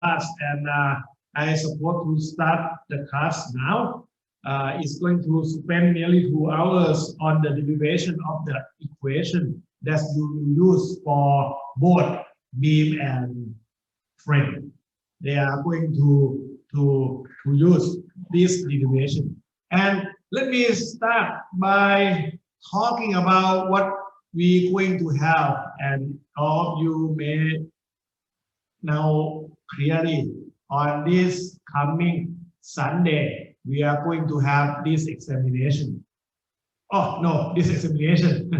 class, and I suppose to start the class now. It's going to spend nearly 2 hours on the derivation of the equation that you will use for both beam and frame. They are going to use this derivation. And let me start by talking about what we're going to have, and all of you may know clearly on this coming Sunday, we are going to have this examination. Oh, no, this examination.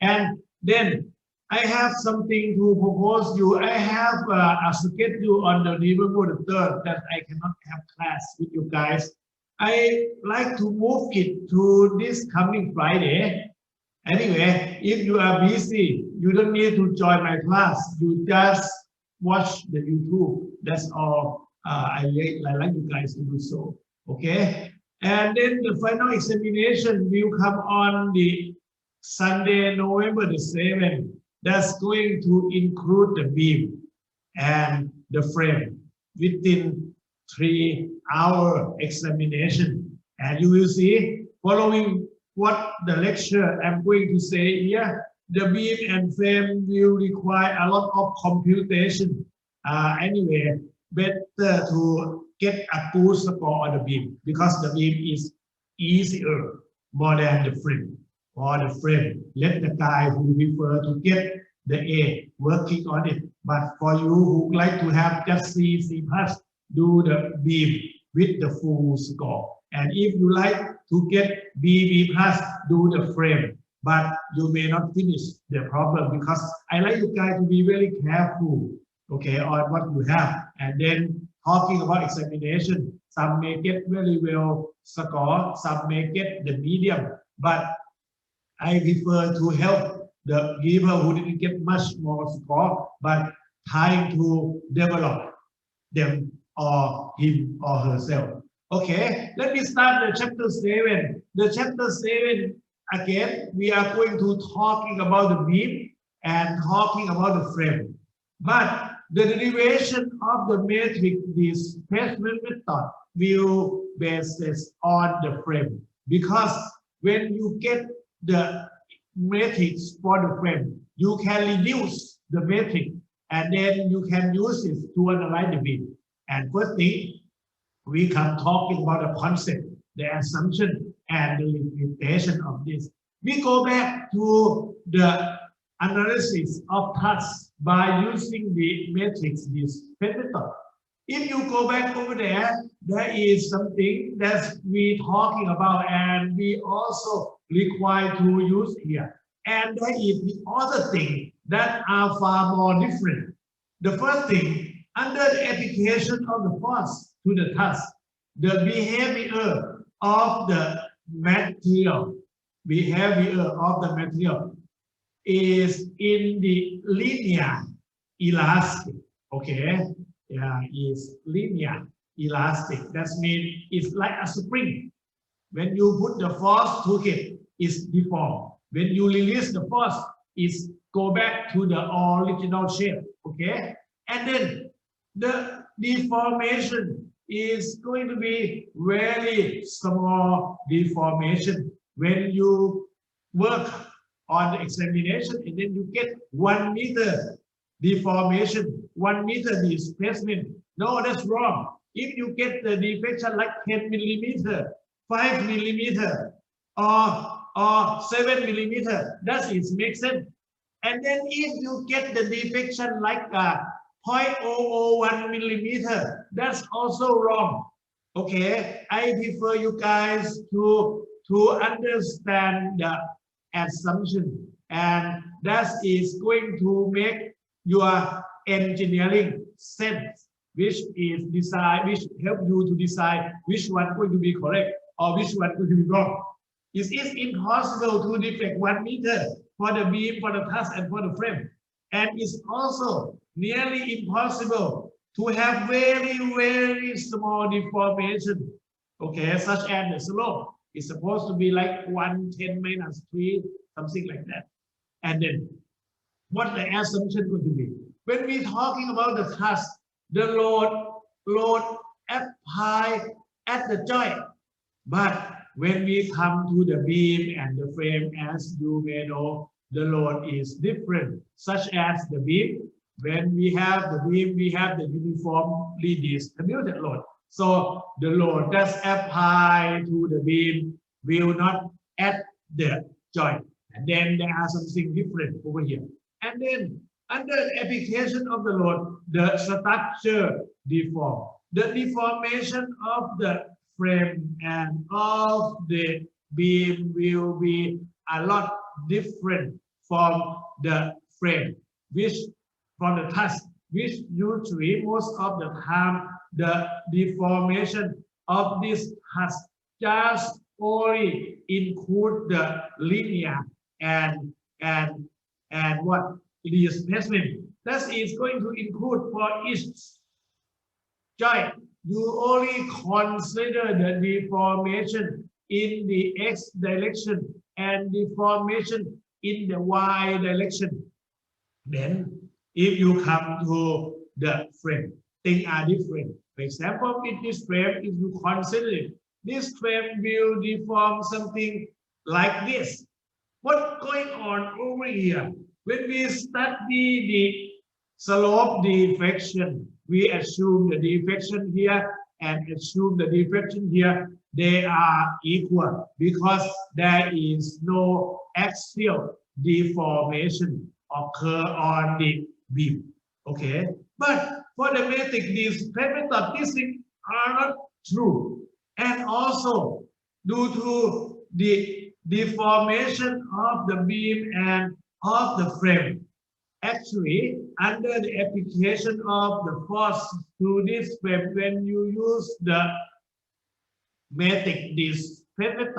And then I have something to propose you. I have a schedule on the November the 3rd that I cannot have class with you guys. I like to move it to this coming Friday. Anyway, if you are busy, you don't need to join my class. You just watch the YouTube. That's all. I like you guys to do so. Okay. And then the final examination will come on the Sunday, November the 7th. That's going to include the beam and the frame within 3-hour examination. And you will see, following what the lecture I'm going to say here, the beam and frame will require a lot of computation. Anyway, better to get a good score on the beam because the beam is easier more than the frame. Or the frame, let the guy who prefer to get the A working on it. But for you who like to have just C, C+, do the beam with the full score. And if you like to get B, B+, do the frame. But you may not finish the problem because I like you guys to be very careful, okay, on what you have. And then talking about examination, some may get very well score, some may get the medium. But I prefer to help the giver who didn't get much more score, but trying to develop them or him or herself. Okay, let me start the chapter 7. The chapter 7, again, we are going to talking about the beam and talking about the frame. But the derivation of the matrix displacement method will basis on the frame, because when you get the matrix for the frame, you can reduce the matrix and then you can use it to analyze the beam. And first thing, we come talking about the concept, the assumption, and the limitation of this. We go back to the analysis of tasks by using the matrix displacement method. If you go back over there, there is something that we talking about and we also require to use here. And there is the other thing that are far more different. The first thing, under the application of the force to the task, the behavior of the material, is in the linear elastic, okay? Yeah, is linear elastic. That means it's like a spring. When you put the force to it, it's deformed. When you release the force, it's go back to the original shape, okay? And then the deformation is going to be very small deformation. When you work on the examination and then you get 1 meter deformation, 1 meter displacement. No, that's wrong. If you get the deflection like 10 millimeter, 5 millimeter, or 7 millimeter, that is makes sense. And then if you get the deflection like 0.001 millimeter, that's also wrong. Okay, I prefer you guys to understand the assumption, and that is going to make your engineering sense, which help you to decide which one going to be correct or which one going to be wrong. It is impossible to deflect 1 meter for the beam, for the task, and for the frame. And it's also nearly impossible to have very, very small deformation, okay, such as the slope. It's supposed to be like 110 minus 3, something like that. And then what the assumption going to be? When we're talking about the task, the load applied at the joint. But when we come to the beam and the frame, as you may know, the load is different, such as the beam. When we have the beam, we have the uniformly distributed load. So the load that's applied to the beam will not at the joint. And then there are something different over here. And then under the application of the load, the structure deform. The deformation of the frame and of the beam will be a lot different from the frame, which from the task, which usually most of the time the deformation of this task just only include the linear and what displacement. That is going to include for each joint. You only consider the deformation in the x direction and deformation in the y direction. Then, if you come to the frame, things are different. For example, in this frame, if you consider it, this frame will deform something like this. What's going on over here? When we study the slope deflection, we assume the deflection here and assume the deflection here, they are equal because there is no axial deformation occur on the beam. Okay, but for the metric displacement of these things are not true, and also due to the deformation of the beam and of the frame. Actually, under the application of the force to this frame, when you use the metric displacement,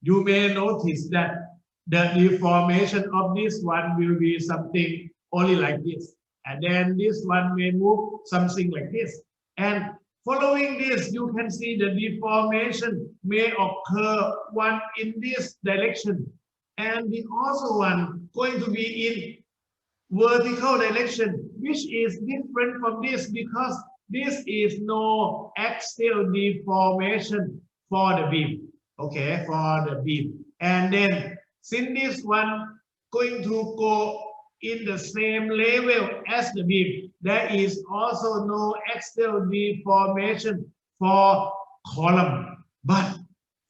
you may notice that the deformation of this one will be something only like this. And then this one may move something like this. And following this, you can see the deformation may occur one in this direction. And the also one going to be in vertical direction, which is different from this because this is no axial deformation for the beam. Okay, for the beam. And then since this one going to go in the same level as the beam, there is also no axial deformation for column. But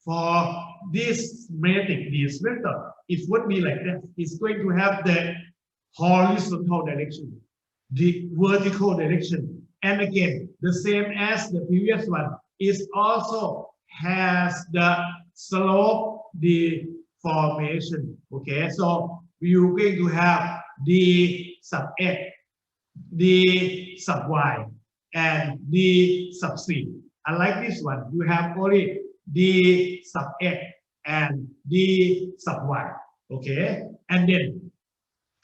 for this metric, this vector, it would be like that. It's going to have the horizontal direction, the vertical direction. And again, the same as the previous one, is also has the slope deformation. Okay, so we are going to have d sub x, d sub y, and d sub c. Unlike this one, you have only d sub x and d sub y. Okay, and then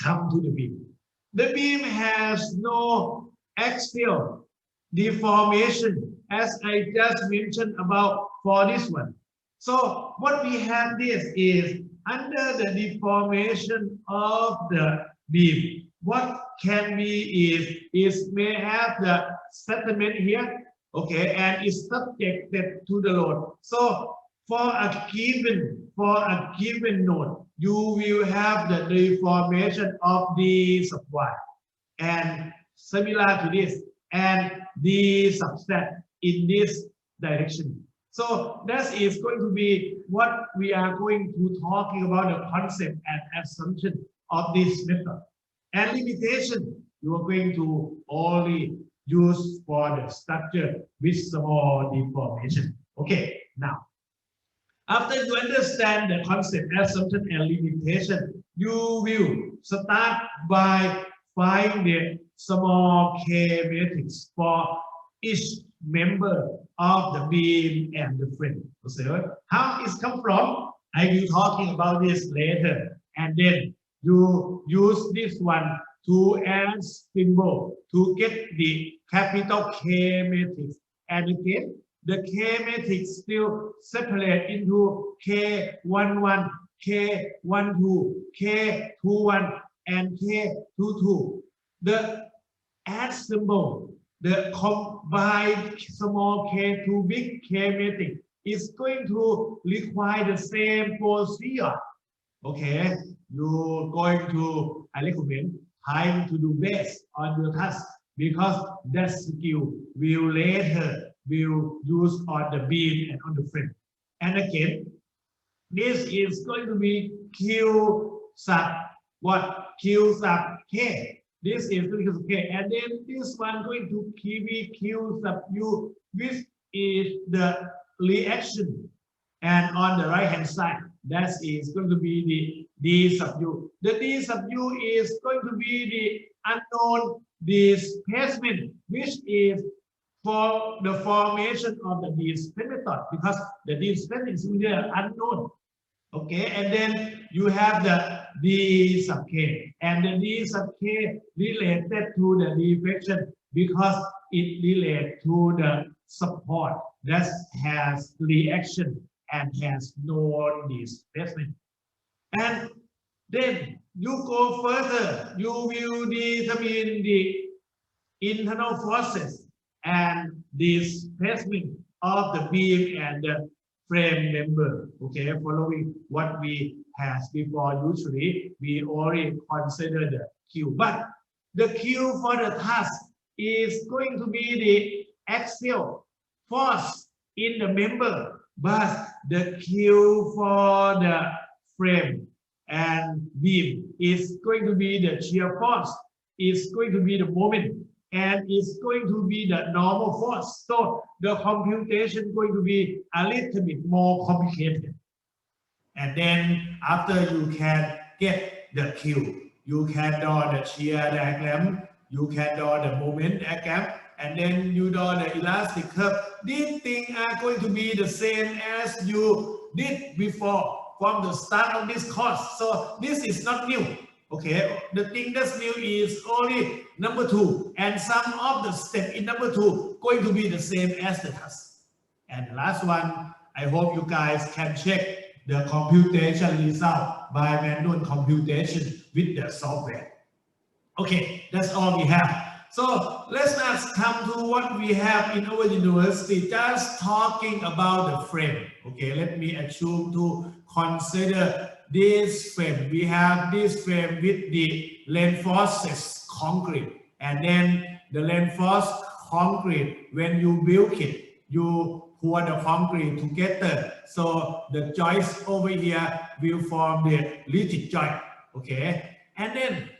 come to the beam. The beam has no axial deformation, as I just mentioned about for this one. So what we have this is under the deformation of the beam. What can be is may have the settlement here, okay, and is subjected to the load. So for a given node, you will have the deformation of d sub y, and similar to this, and d sub z in this direction. So that is going to be what we are going to talking about, the concept and assumption of this method. And limitation, you are going to only use for the structure with small deformation. Okay, now, after you understand the concept, assumption, and limitation, you will start by finding the small k matrix for each member of the beam and the frame. So how it come from? I will talking about this later, and then you use this one to add symbol to get the capital K matrix. And again, the K matrix still separate into K11, K12, K21, and K22. The add symbol the combined small k to big k matrix is going to require the same procedure. Okay, you're going to, I recommend, trying to do best on your task because that skill will later will use on the beam and on the frame. And again, this is going to be Q sub what? Q sub K. This is Q sub K. And then this one going to be Q sub U, which is the reaction. And on the right hand side, that is going to be the D sub U. The D sub U is going to be the unknown displacement, which is for the formation of the displacement method, because the displacement is unknown. Okay, and then you have the D sub K, and the D sub K related to the deflection because it relates to the support that has reaction and has no displacement. And then you go further, you will determine the internal forces and displacement of the beam and the frame member. Okay, following what we had before. Usually we already consider the Q, but the Q for the task is going to be the axial force in the member, but the Q for the frame and beam is going to be the shear force, is going to be the moment, and it's going to be the normal force. So the computation is going to be a little bit more complicated. And then after you can get the Q, you can draw the shear diagram, you can draw the moment diagram, and then you draw the elastic curve. These things are going to be the same as you did before from the start of this course. So this is not new. Okay, the thing that's new is only number 2, and some of the steps in number 2 going to be the same as the task. And the last one, I hope you guys can check the computation result by manual computation with the software. Okay, that's all we have. So let's not come to what we have in our university, just talking about the frame. Okay, let me assume to consider this frame. We have this frame with the reinforced concrete, and then the reinforced concrete, when you build it, you pour the concrete together. So the joints over here will form the rigid joint. Okay, and then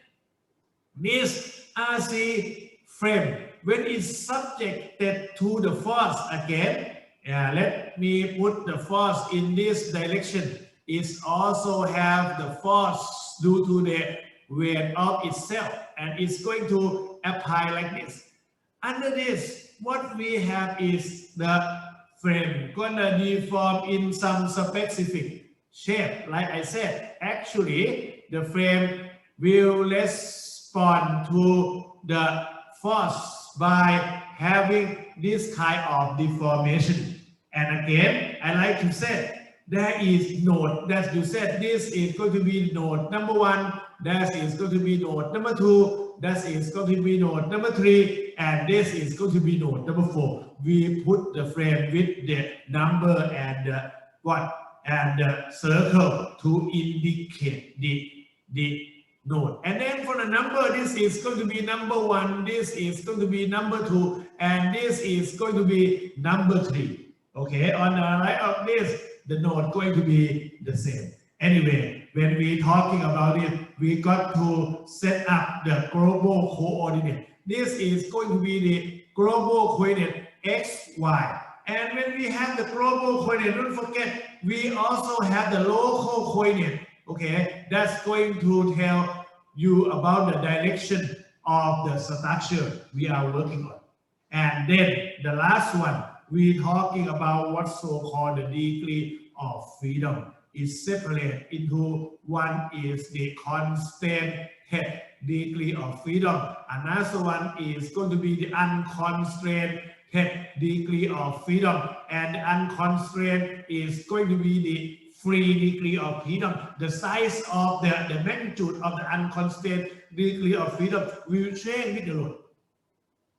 this RC frame, when it's subjected to the force again, let me put the force in this direction. It also have the force due to the weight of itself, and it's going to apply like this. Under this, what we have is the frame gonna deform in some specific shape. Like I said, actually the frame will respond to the force by having this kind of deformation. And again, I like to say there is node that you said this is going to be node number 1, that is going to be node number 2, that is going to be node number 3, and this is going to be node number 4. We put the frame with the number and the what and the circle to indicate the node. And then for the number, this is going to be number 1, this is going to be number 2, and this is going to be number 3. Okay, on the right of this, the node going to be the same. Anyway, when we talking about it, we got to set up the global coordinate. This is going to be the global coordinate x, y. And when we have the global coordinate, don't forget, we also have the local coordinate. Okay, that's going to tell you about the direction of the structure we are working on. And then the last one, we're talking about what's so-called the degree of freedom. Is separated into one is the constant head degree of freedom. Another one is going to be the unconstrained head degree of freedom. And the unconstrained is going to be the free degree of freedom. The size of the magnitude of the unconstrained degree of freedom will change with the load.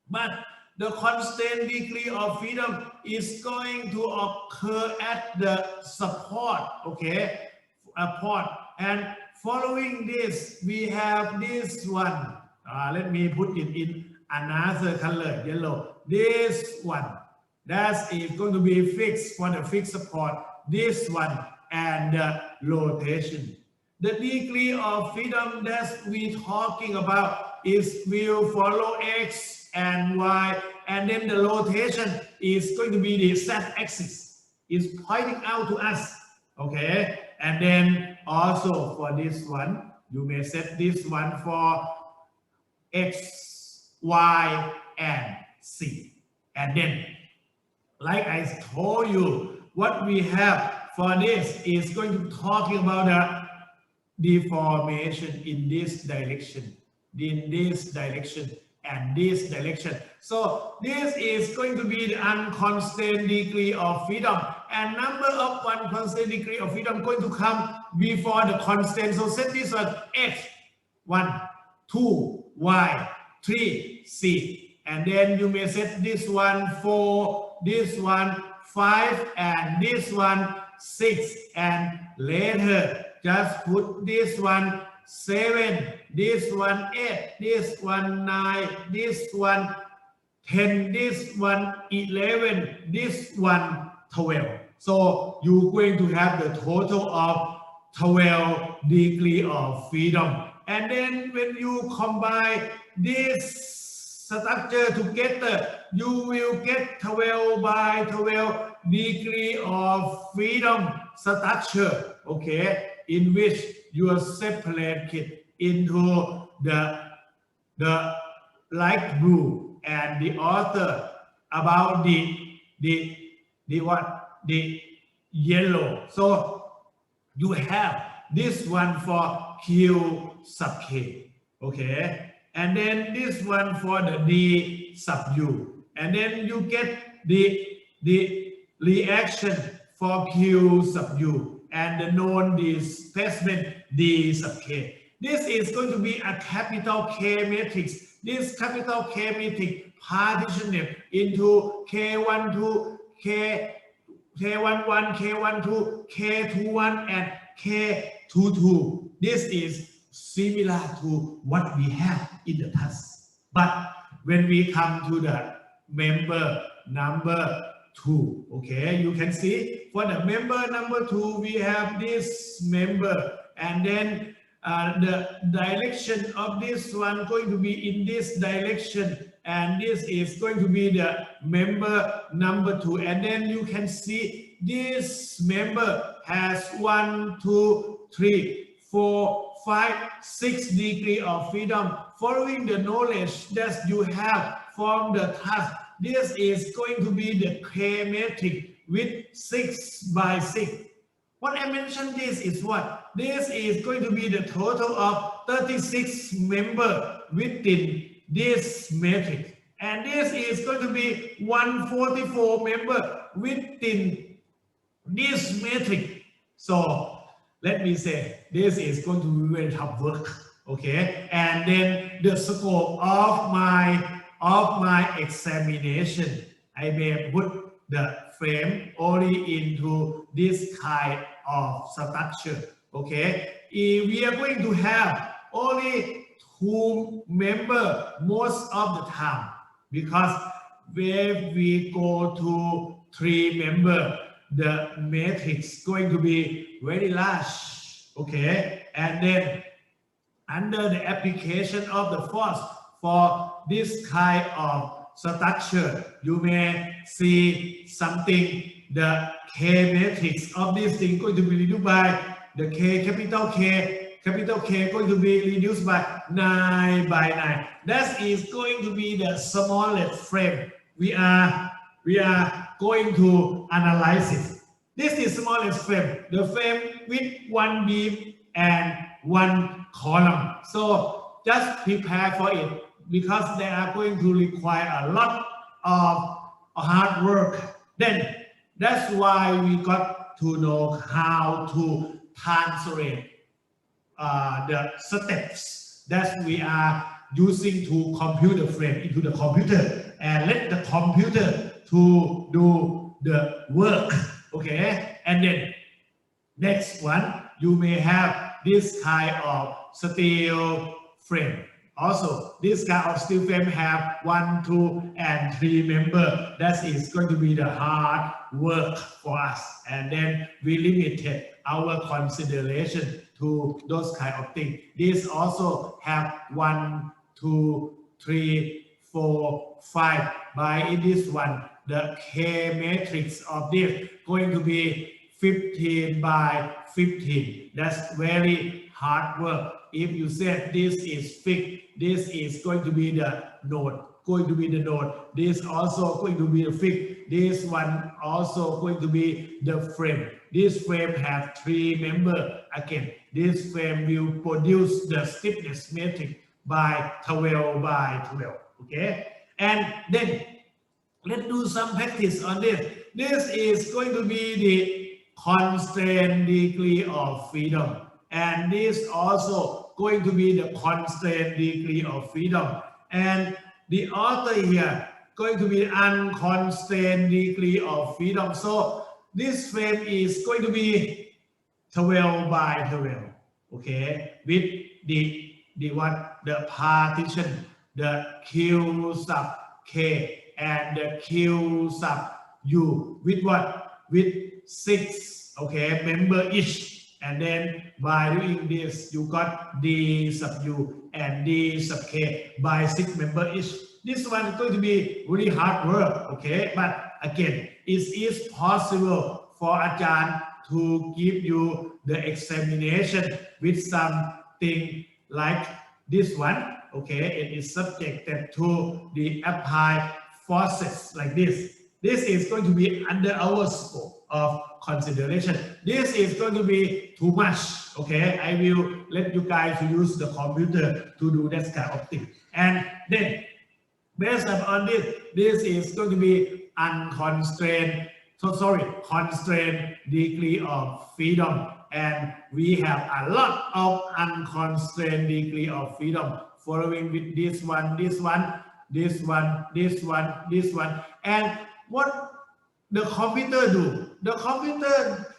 But the constant degree of freedom is going to occur at the support, okay, support. And following this, we have this one. Let me put it in another color, yellow. This one, that is going to be fixed for the fixed support. This one and the rotation. The degree of freedom that we talking about is will follow X and Y, and then the rotation is going to be the Z-axis. Is pointing out to us, okay? And then also for this one, you may set this one for X, Y, and Z. And then, like I told you, what we have for this is going to be talking about the deformation in this direction, and this direction. So this is going to be the unconstant degree of freedom, and number of one constant degree of freedom going to come before the constant. So set this one X, 1, 2, Y, 3, Z, and then you may set this one 4, this one 5, and this one 6, and later just put this one 7, this one 8, this one 9, this one 10, this one 11, this one 12. So you're going to have the total of 12 degree of freedom. And then when you combine this structure together, you will get 12 by 12 degree of freedom structure, okay, in which you are separated into the light blue and the other about the yellow. So you have this one for Q sub K, okay, and then this one for the D sub U, and then you get the reaction for Q sub U and the known displacement D sub K. This is going to be a capital K matrix. This capital K matrix partitioned into K12, K11, K12, K21, and K22. This is similar to what we have in the past. But when we come to the member number 2, okay, you can see for the member number 2, we have this member, and then the direction of this one going to be in this direction, and this is going to be the member number 2, and then you can see this member has 1, 2, 3, 4, 5, 6 degree of freedom following the knowledge that you have from the task. This is going to be the K matrix with 6 by 6. What I mentioned this is what? This is going to be the total of 36 members within this matrix. And this is going to be 144 members within this matrix. So let me say, this is going to be very tough work, okay? And then the scope of my examination, I may put the frame only into this kind of structure, okay? If we are going to have only 2 members most of the time, because when we go to 3 members, the matrix is going to be very large, okay? And then under the application of the force for this kind of structure, you may see something, the K matrix of this thing going to be reduced by the capital K going to be reduced by 9 by 9. That is going to be the smallest frame. We are going to analyze it. This is smallest frame, the frame with 1 beam and 1 column. So just prepare for it, because they are going to require a lot of hard work. Then that's why we got to know how to translate the steps that we are using to compute the frame into the computer and let the computer to do the work. Okay, and then next one, you may have this kind of steel frame. Also, this kind of steel frame have 1, 2, and 3 member. That is going to be the hard work for us. And then we limited our consideration to those kind of things. This also have 1, 2, 3, 4, 5. By in this one, the K matrix of this going to be 15 by 15. That's very hard work. If you said this is fixed, this is going to be the node, This also going to be the fixed. This one also going to be the frame. This frame have 3 members. Again, this frame will produce the stiffness matrix by 12 by 12. Okay, and then let's do some practice on this. This is going to be the constraint degree of freedom, and this also going to be the constraint degree of freedom, and the author here going to be unconstrained degree of freedom. So this frame is going to be 12 by 12. Okay, with the partition, the Q sub K and the Q sub U with what? With 6, okay, member each. And then by doing this, you got D sub U and D sub K by 6 member each. This one is going to be really hard work, okay? But again, it is possible for Ajahn to give you the examination with something like this one, okay? It is subjected to the applied forces like this. This is going to be under our scope of consideration. This is going to be too much, okay? I will let you guys use the computer to do that kind of thing. And then, based on this, this is going to be constrained degree of freedom. And we have a lot of unconstrained degree of freedom following with this one, this one, this one, this one, this one. And what the computer do? The computer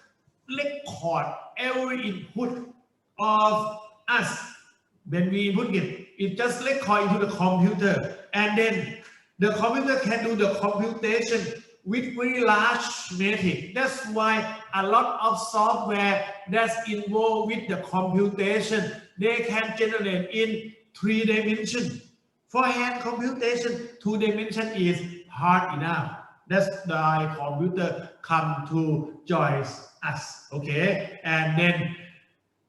record every input of us. When we input it, it just record into the computer, and then the computer can do the computation with very large matrix. That's why a lot of software that's involved with the computation, they can generate in 3 dimensions. For hand computation, 2 dimension is hard enough. That's why computer come to join us, okay? And then,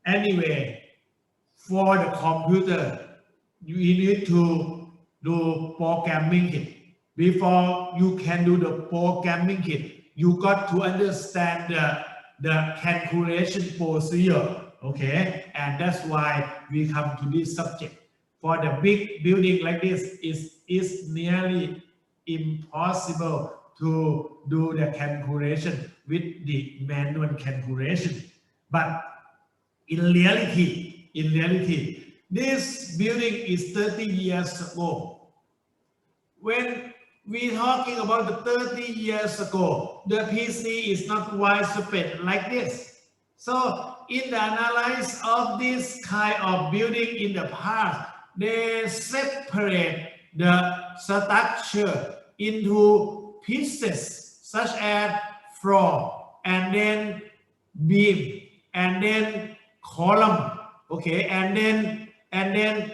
anyway, for the computer, you need to do programming it. Before you can do the programming it, you got to understand the calculation procedure, okay? And that's why we come to this subject. For the big building like this, is nearly impossible to do the calculation with the manual calculation. But in reality, this building is 30 years ago. When we're talking about the 30 years ago, the PC is not widespread like this. So in the analysis of this kind of building in the past, they separate the structure into pieces such as floor and then beam and then column, okay, and then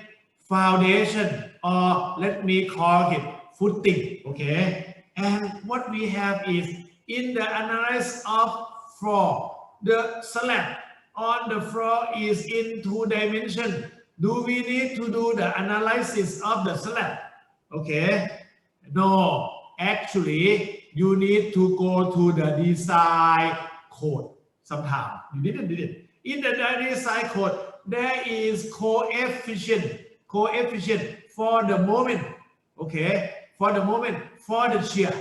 foundation, or let me call it footing, okay. And what we have is in the analysis of floor, the slab on the floor is in 2 dimensions. Do we need to do the analysis of the slab? Okay, no. Actually, you need to go to the design code somehow. You didn't do it. In the design code, there is coefficient for the moment, okay, for the shear.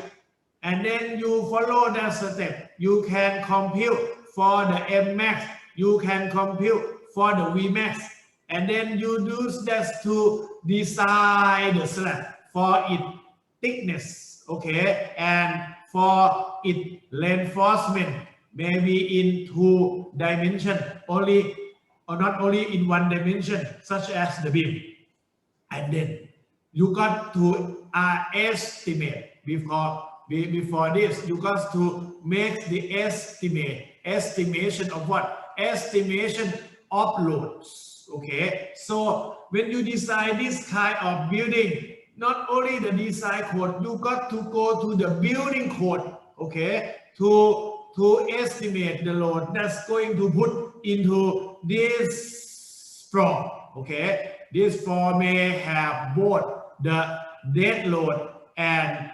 And then you follow that step. You can compute for the M max. You can compute for the V max. and then you use that to design the slab for its thickness, okay, and for its reinforcement, maybe in 2 dimensions only, or not only in 1 dimension, such as the beam. And then you got to estimate before this. You got to make the estimation of what? Estimation of loads. Okay, so when you design this kind of building, not only the design code, you got to go to the building code, okay, to estimate the load that's going to put into this floor. Okay, this floor may have both the dead load and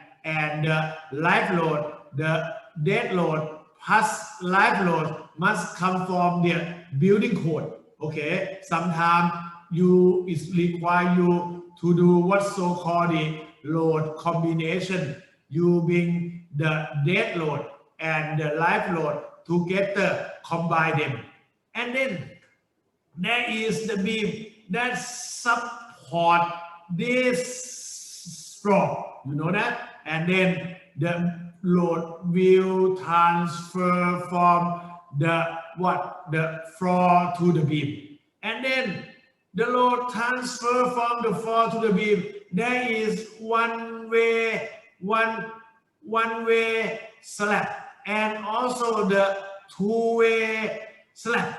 the live load. The dead load plus live load must come from the building code. Okay, sometimes it require you to do what's so called the load combination. You bring the dead load and the live load together, combine them, and then there is the beam that support this floor, you know that, and then the load will transfer from the floor to the beam, and then the load transfer from the floor to the beam. There is one way slab and also the 2-way slab,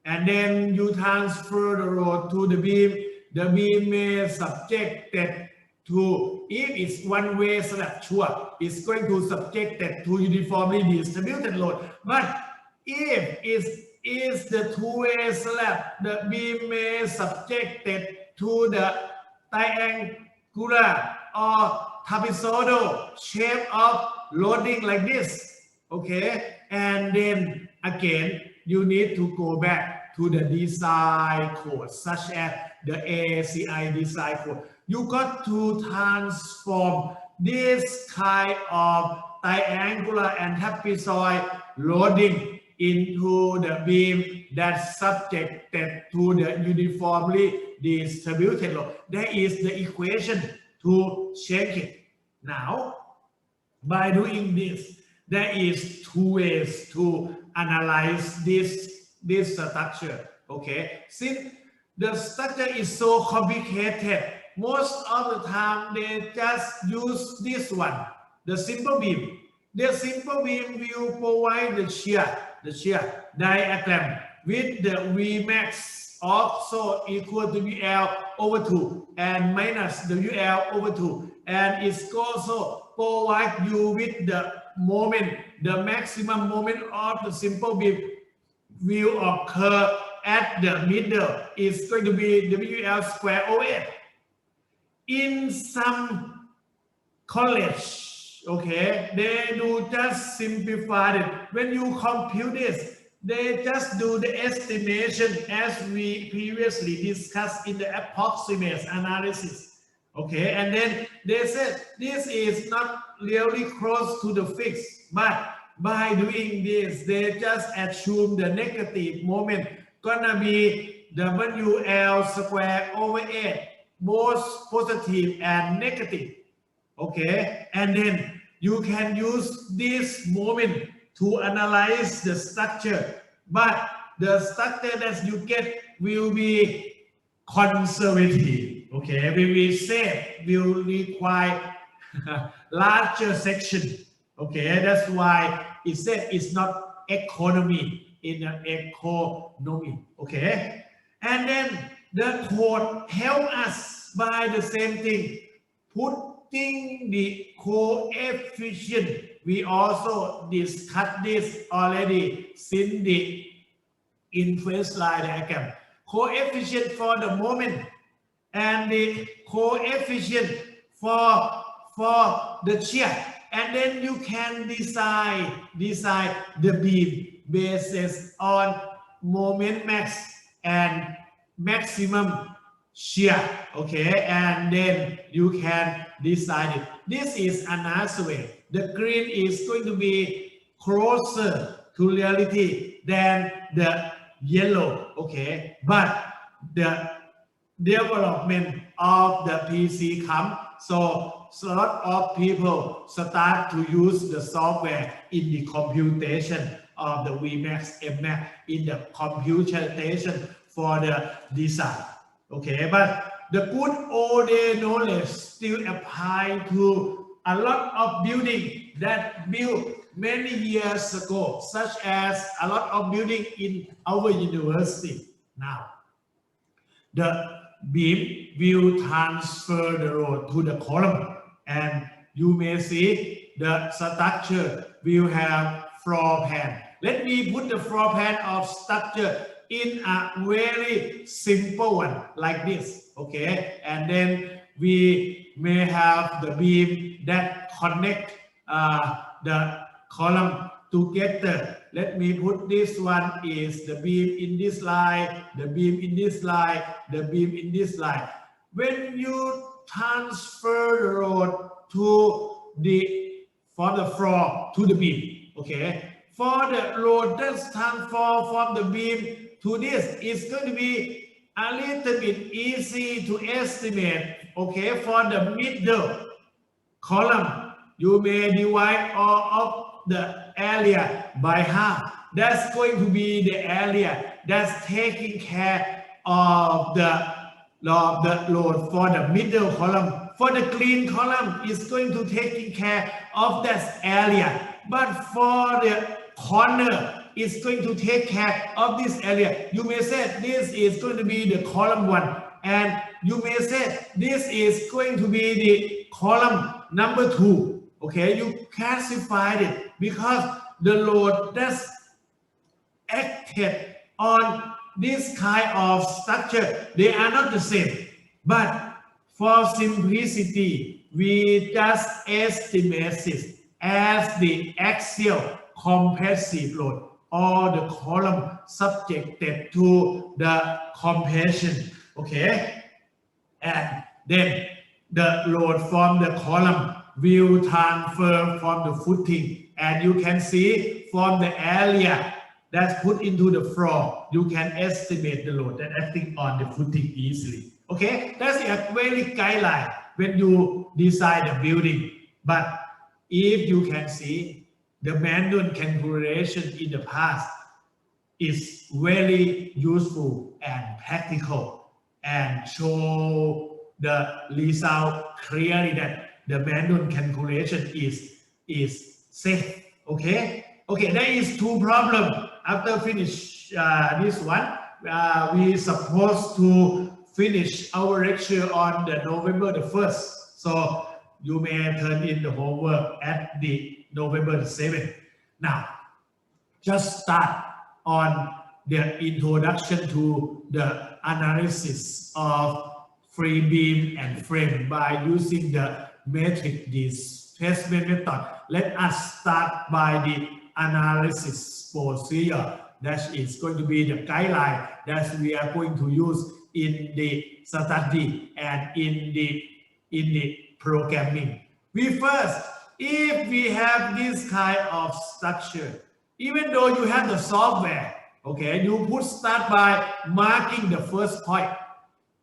and then you transfer the load to the beam. The beam may subjected to, if it's 1-way slab, sure, it's going to subjected to uniformly distributed load. But if it is the 2-way slab, the beam may subjected to the triangular or trapezoidal shape of loading like this. Okay, and then again you need to go back to the design code, such as the ACI design code. You got to transform this kind of triangular and trapezoid loading into the beam that's subjected to the uniformly distributed load. There is the equation to check it. Now, by doing this, there is 2 ways to analyze this structure. Okay, since the structure is so complicated, most of the time they just use this one, the simple beam. The simple beam will provide the shear diagram with the Vmax also equal to WL over 2 and minus the WL over 2, and it's also provide you with the moment, the maximum moment of the simple beam will occur at the middle. It's going to be WL square over 8. In some college, okay, they do just simplify it. When you compute this, they just do the estimation as we previously discussed in the approximate analysis. Okay, and then they said this is not really close to the fix, but by doing this, they just assume the negative moment gonna be WL square over 8, both positive and negative. Okay, and then you can use this moment to analyze the structure, but the structure that you get will be conservative. Okay, we will say will require larger section. Okay, that's why it said it's not economy in an economy. Okay, and then the code help us by the same thing, putting the coefficient. We also discussed this already since the inverse line diagram. Coefficient for the moment and the coefficient for the shear, and then you can decide the beam basis on moment max and maximum shear. Okay, and then you can decide it. This is another way. The green is going to be closer to reality than the yellow. Okay, but the development of the PC come. So a lot of people start to use the software in the computation of the Vmax, Mmax in the computation for the design. Okay, but the good old day knowledge still apply to a lot of building that built many years ago, such as a lot of building in our university now. The beam will transfer the load to the column, and you may see the structure will have floor plan. Let me put the floor plan of structure in a very simple one like this, okay? And then we may have the beam that connect the column together. Let me put this one is the beam in this line, the beam in this line, the beam in this line. When you transfer the load from the floor to the beam, okay? For the load that's transfer from the beam to this, it's going to be a little bit easy to estimate, okay? For the middle column, you may divide all of the area by half. That's going to be the area that's taking care of the load for the middle column. For the green column, it's going to taking care of that area. But for the corner, it's going to take care of this area. You may say this is going to be the column 1, and you may say this is going to be the column number 2. Okay, you classified it because the load that's acted on this kind of structure, they are not the same. But for simplicity, we just estimate it as the axial compressive load or the column subjected to the compression. Okay, and then the load from the column will transfer from the footing, and you can see from the area that's put into the floor, you can estimate the load that acting on the footing easily. Okay, that's a very guideline when you design the building. But if you can see the manual calculation in the past is very useful and practical and show the result clearly that the manual calculation is safe. Okay, there is 2 problems. After finish this one, we supposed to finish our lecture on the November the 1st. So you may turn in the homework at the November the 7th. Now, just start on the introduction to the analysis of free beam and frame by using the matrix displacement method. Let us start by the analysis procedure. That is going to be the guideline that we are going to use in the study and in the programming. If we have this kind of structure, even though you have the software, okay, you would start by marking the first point.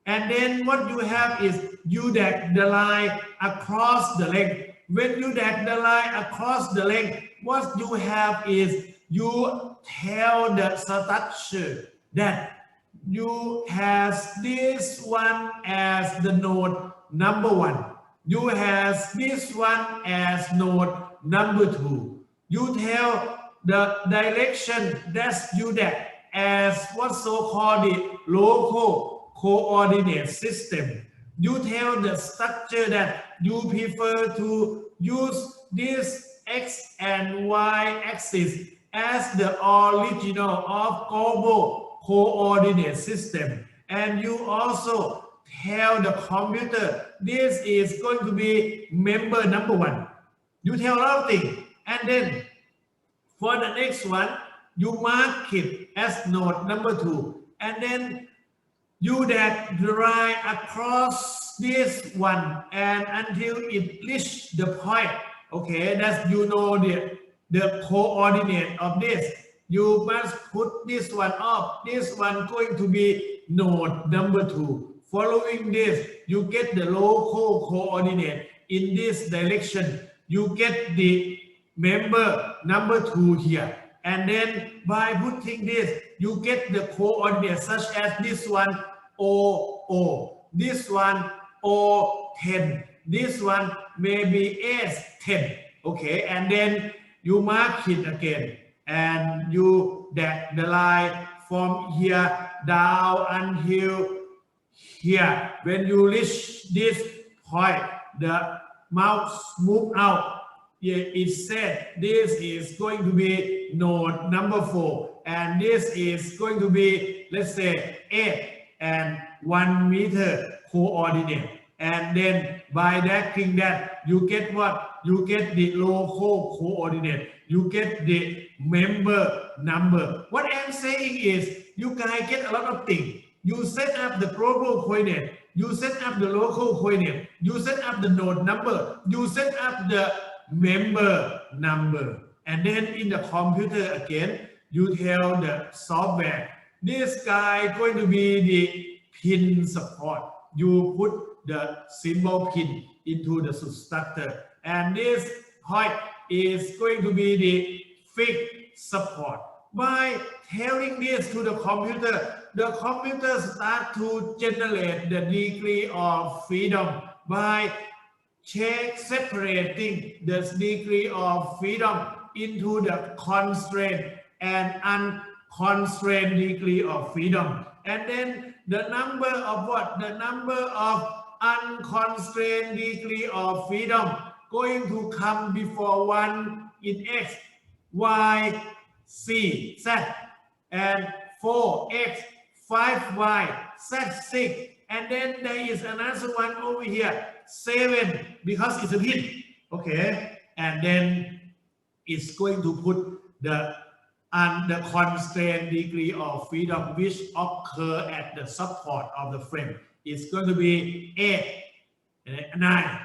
And then what you have is you drag the line across the length. When you drag the line across the length, what you have is you tell the structure that you has this one as the node number 1. You has this one as node number 2. You tell the direction that you drag as what's so-called the local coordinate system. You tell the structure that you prefer to use this X and Y axis as the original of global coordinate system. And you also tell the computer this is going to be member number 1. You tell a lot of things. And then for the next one, you mark it as node number 2. And then you drag the line across this one and until it reaches the point. Okay, that's you know the coordinate of this. You must put this one up. This one going to be node number 2. Following this, you get the local coordinate in this direction. You get the member number 2 here. And then by putting this, you get the coordinates such as this one O, this one O10, this one maybe S10. Okay, and then you mark it again, and you that the line from here down until here. When you reach this point, the mouse move out. It said this is going to be node number 4, and this is going to be, let's say, 8 and 1 meter coordinate. And then by doing that, you get what? You get the local coordinate. You get the member number. What I'm saying is, you guys get a lot of things. You set up the global coordinate. You set up the local coordinate. You set up the node number. You set up the member number. And then in the computer again, you tell the software, this guy going to be the pin support. You put the symbol pin into the substructure, and this point is going to be the fixed support. By telling this to the computer start to generate the degree of freedom by separating the degree of freedom into the constraint and unconstrained degree of freedom. And then the number of what? The number of unconstrained degree of freedom going to come before 1 in X, Y, C, Z, and 4X, 5Y, Z6, and then there is another one over here, 7, because it's a pin, okay, and then it's going to put the constrained degree of freedom which occur at the support of the frame. It's going to be 8, 9.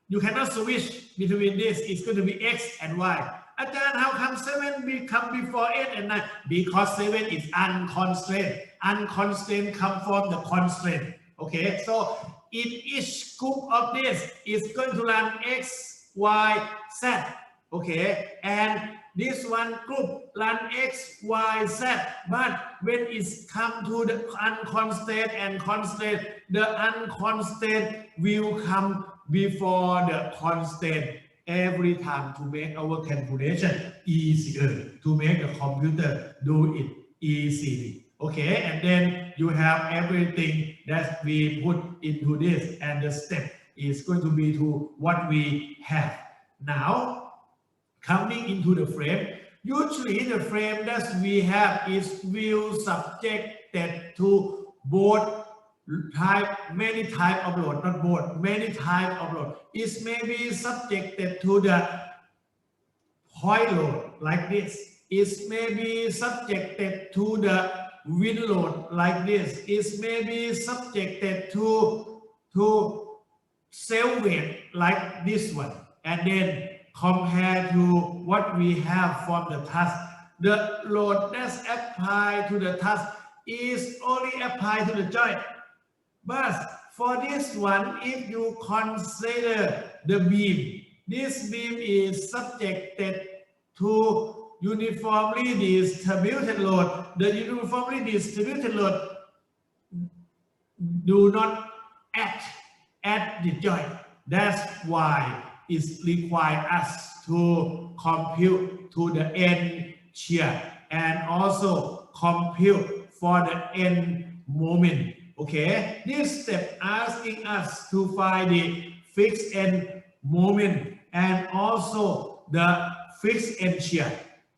You cannot switch between this. It's going to be X and Y. Ajahn, how come 7 come before 8 and 9? Because 7 is unconstrained. Unconstrained come from the constraint. Okay, so in each group of this is going to run X, Y, Z. Okay, and this one group run X, Y, Z, but when it's come to the unconstrained and constraint, the unconstrained will come before the constraint every time to make our calculation easier, to make the computer do it easily. Okay, and then you have everything that we put into this, and the step is going to be to what we have. Now, coming into the frame, usually the frame that we have is will subjected to both many type of load, not both, many type of load. It may be subjected to the point load like this. It may be subjected to the wind load like this. It may be subjected to cell weight like this one. And then compared to what we have from the task, the load that's applied to the task is only applied to the joint. But for this one, if you consider the beam, this beam is subjected to uniformly distributed load. The uniformly distributed load do not act at the joint. That's why it's required us to compute to the end shear and also compute for the end moment. Okay, this step asking us to find the fixed end moment and also the fixed end shear.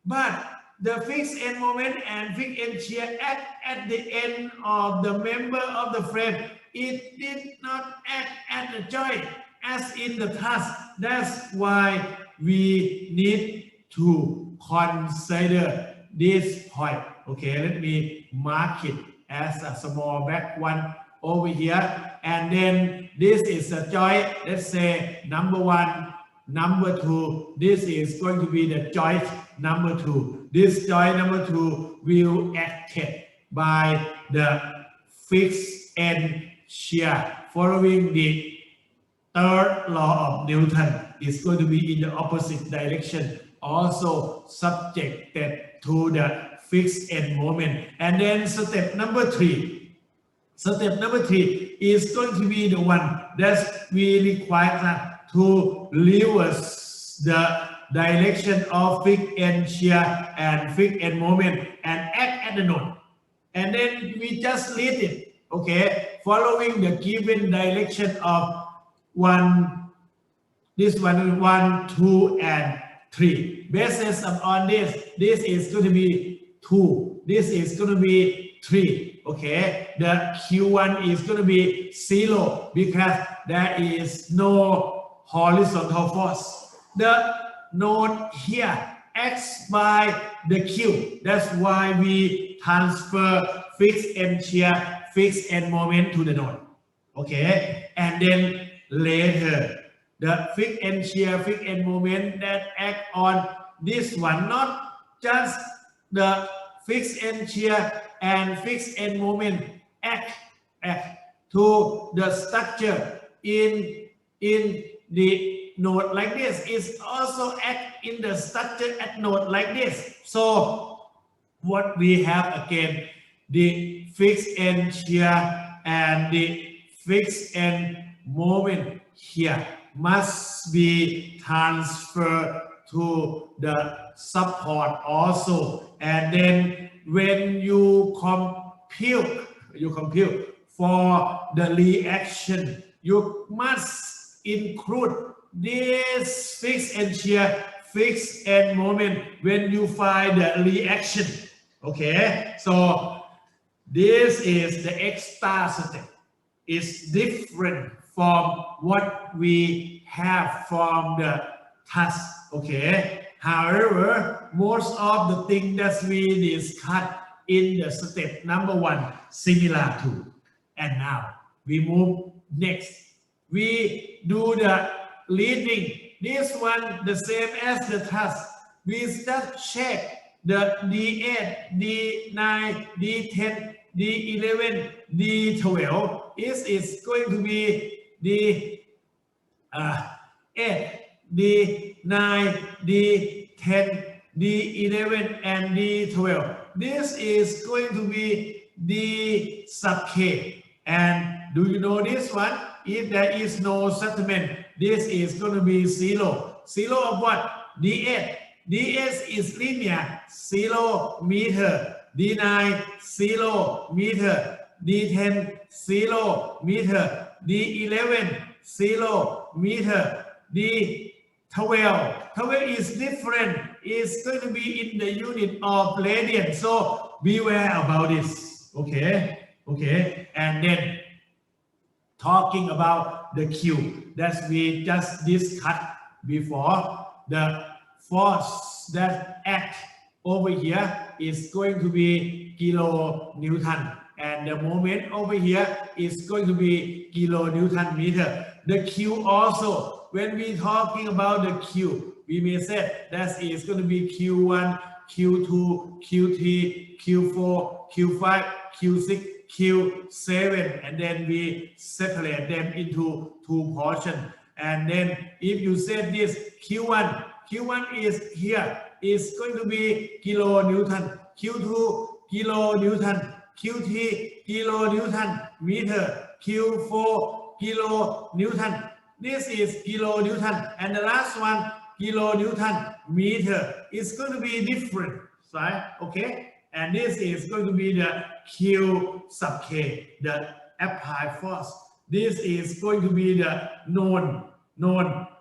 But the fixed end moment and fixed end shear act at the end of the member of the frame. It did not act at the joint as in the task. That's why we need to consider this point. Okay, let me mark it as a small back one over here, and then this is a joint, let's say number 1, number 2, this is going to be the joint number 2. This joint number 2 will acted by the fixed end shear following the third law of Newton is going to be in the opposite direction, also subjected to the fixed end moment. And then step number three is going to be the one that we require to reverse the direction of fixed end shear and fixed end moment and act at the node. And then we just lead it, okay, following the given direction of this one, 1, 2, and 3. Basis on this is going to be 2. This is going to be 3. Okay, the Q1 is going to be 0 because there is no horizontal force. The node here acts by the Q. That's why we transfer fixed end shear, fixed end moment to the node. Okay, and then later the fixed end shear, fixed end moment that act on this one, not just the fixed end shear and fixed end moment act to the structure in the node like this, is also act in the structure at node like this. So what we have again, the fixed end shear and the fixed end moment here must be transferred to the support also. And then when you compute for the reaction, you must include this fixed end shear, fixed end moment when you find the reaction. Okay, so this is the extra step. It's different from what we have from the task. Okay, however, most of the things that we discussed in the step number 1 similar to. And now we move next. We do the leading. This one the same as the task. We just check the D8, D9, D10, D11, D12. This is going to be the 8, D9, D10, D11, and D12. This is going to be D sub K. And do you know this one? If there is no settlement, this is going to be 0. 0 of what? D8. D8 is linear, 0 meter. D9, 0 meter. D10, 0 meter. D11, 0 meter. D12. 12 is different. It's going to be in the unit of radian. So beware about this. Okay. And then talking about the Q that we just discussed before, the force that act over here is going to be kilonewton, and the moment over here is going to be kilonewton meter. The Q also, when we talking about the Q, we may say that is going to be Q1, Q2, Q3, Q4, Q5, Q6, Q7, and then we separate them into 2 portions. And then if you say this Q1 is here, is going to be kilonewton, Q2 kilonewton, Q3 kilonewton meter, Q4 kilonewton. This is kilonewton, and the last one kilonewton meter. Is going to be different, right? Okay, and this is going to be the Q sub K, the applied force. This is going to be the known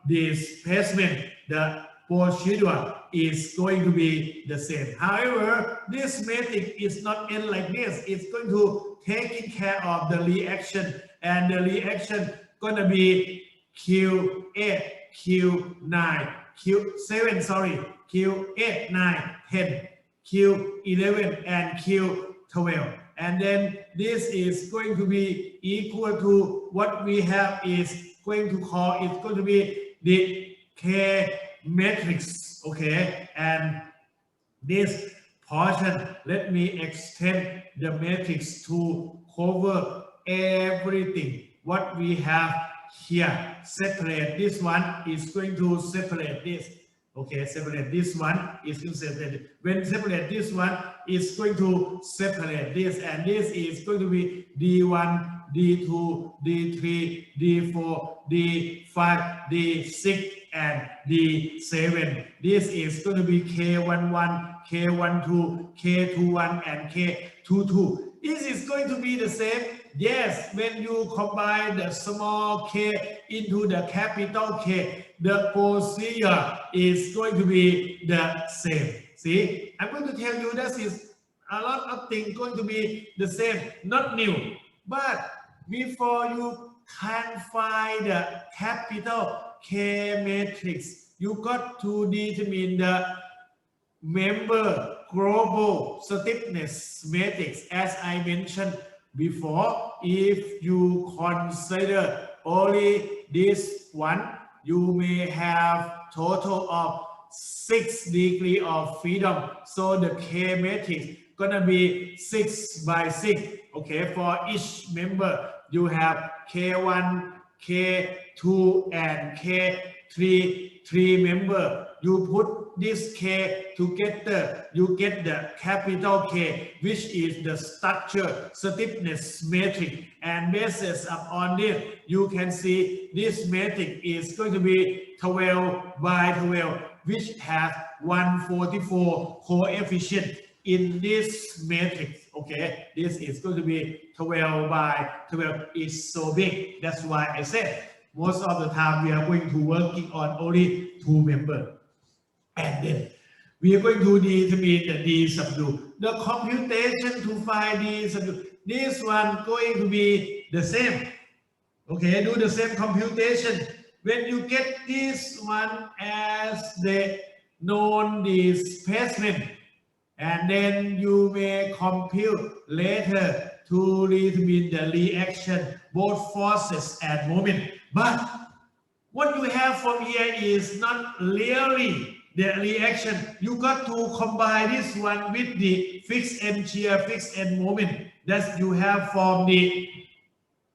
displacement. The procedure is going to be the same. However, this matrix is not end like this. It's going to take care of the reaction, and the reaction going to be Q8, Q9, Q7, sorry, Q8, 9, 10, Q11, and Q12. And then this is going to be equal to what we have is going to call, it's going to be the K matrix. Okay, and this portion, let me extend the matrix to cover everything what we have here. Separate this one is going to separate this. Okay, separate this one is going to separate. When separate this one is going to separate this, and this is going to be D1, D2, D3, D4, D5, D6, and D7. This is going to be K11, K12, K21, and K22. This is going to be the same. Yes, when you combine the small k into the capital K, the procedure is going to be the same. See, I'm going to tell you this is a lot of things going to be the same, not new. But before you can find the capital K matrix, you got to determine the member global stiffness matrix. As I mentioned before, if you consider only this one, you may have total of 6 degrees of freedom. So the K matrix gonna be 6 by 6. Okay, for each member you have K1, K2, and K3, 3 member. You put this K together, you get the capital K, which is the structure stiffness matrix. And basis upon this, you can see this matrix is going to be 12 by 12, which has 144 coefficient in this matrix. Okay, this is going to be 12 by 12. It's so big. That's why I said most of the time we are going to working on only 2 members. And then we are going to determine the D sub U. The computation to find D sub U, this one going to be the same. Okay, do the same computation. When you get this one as the known displacement, and then you may compute later to determine the reaction, both forces and moment. But what you have from here is not really the reaction. You got to combine this one with the fixed end shear, fixed end moment that you have from the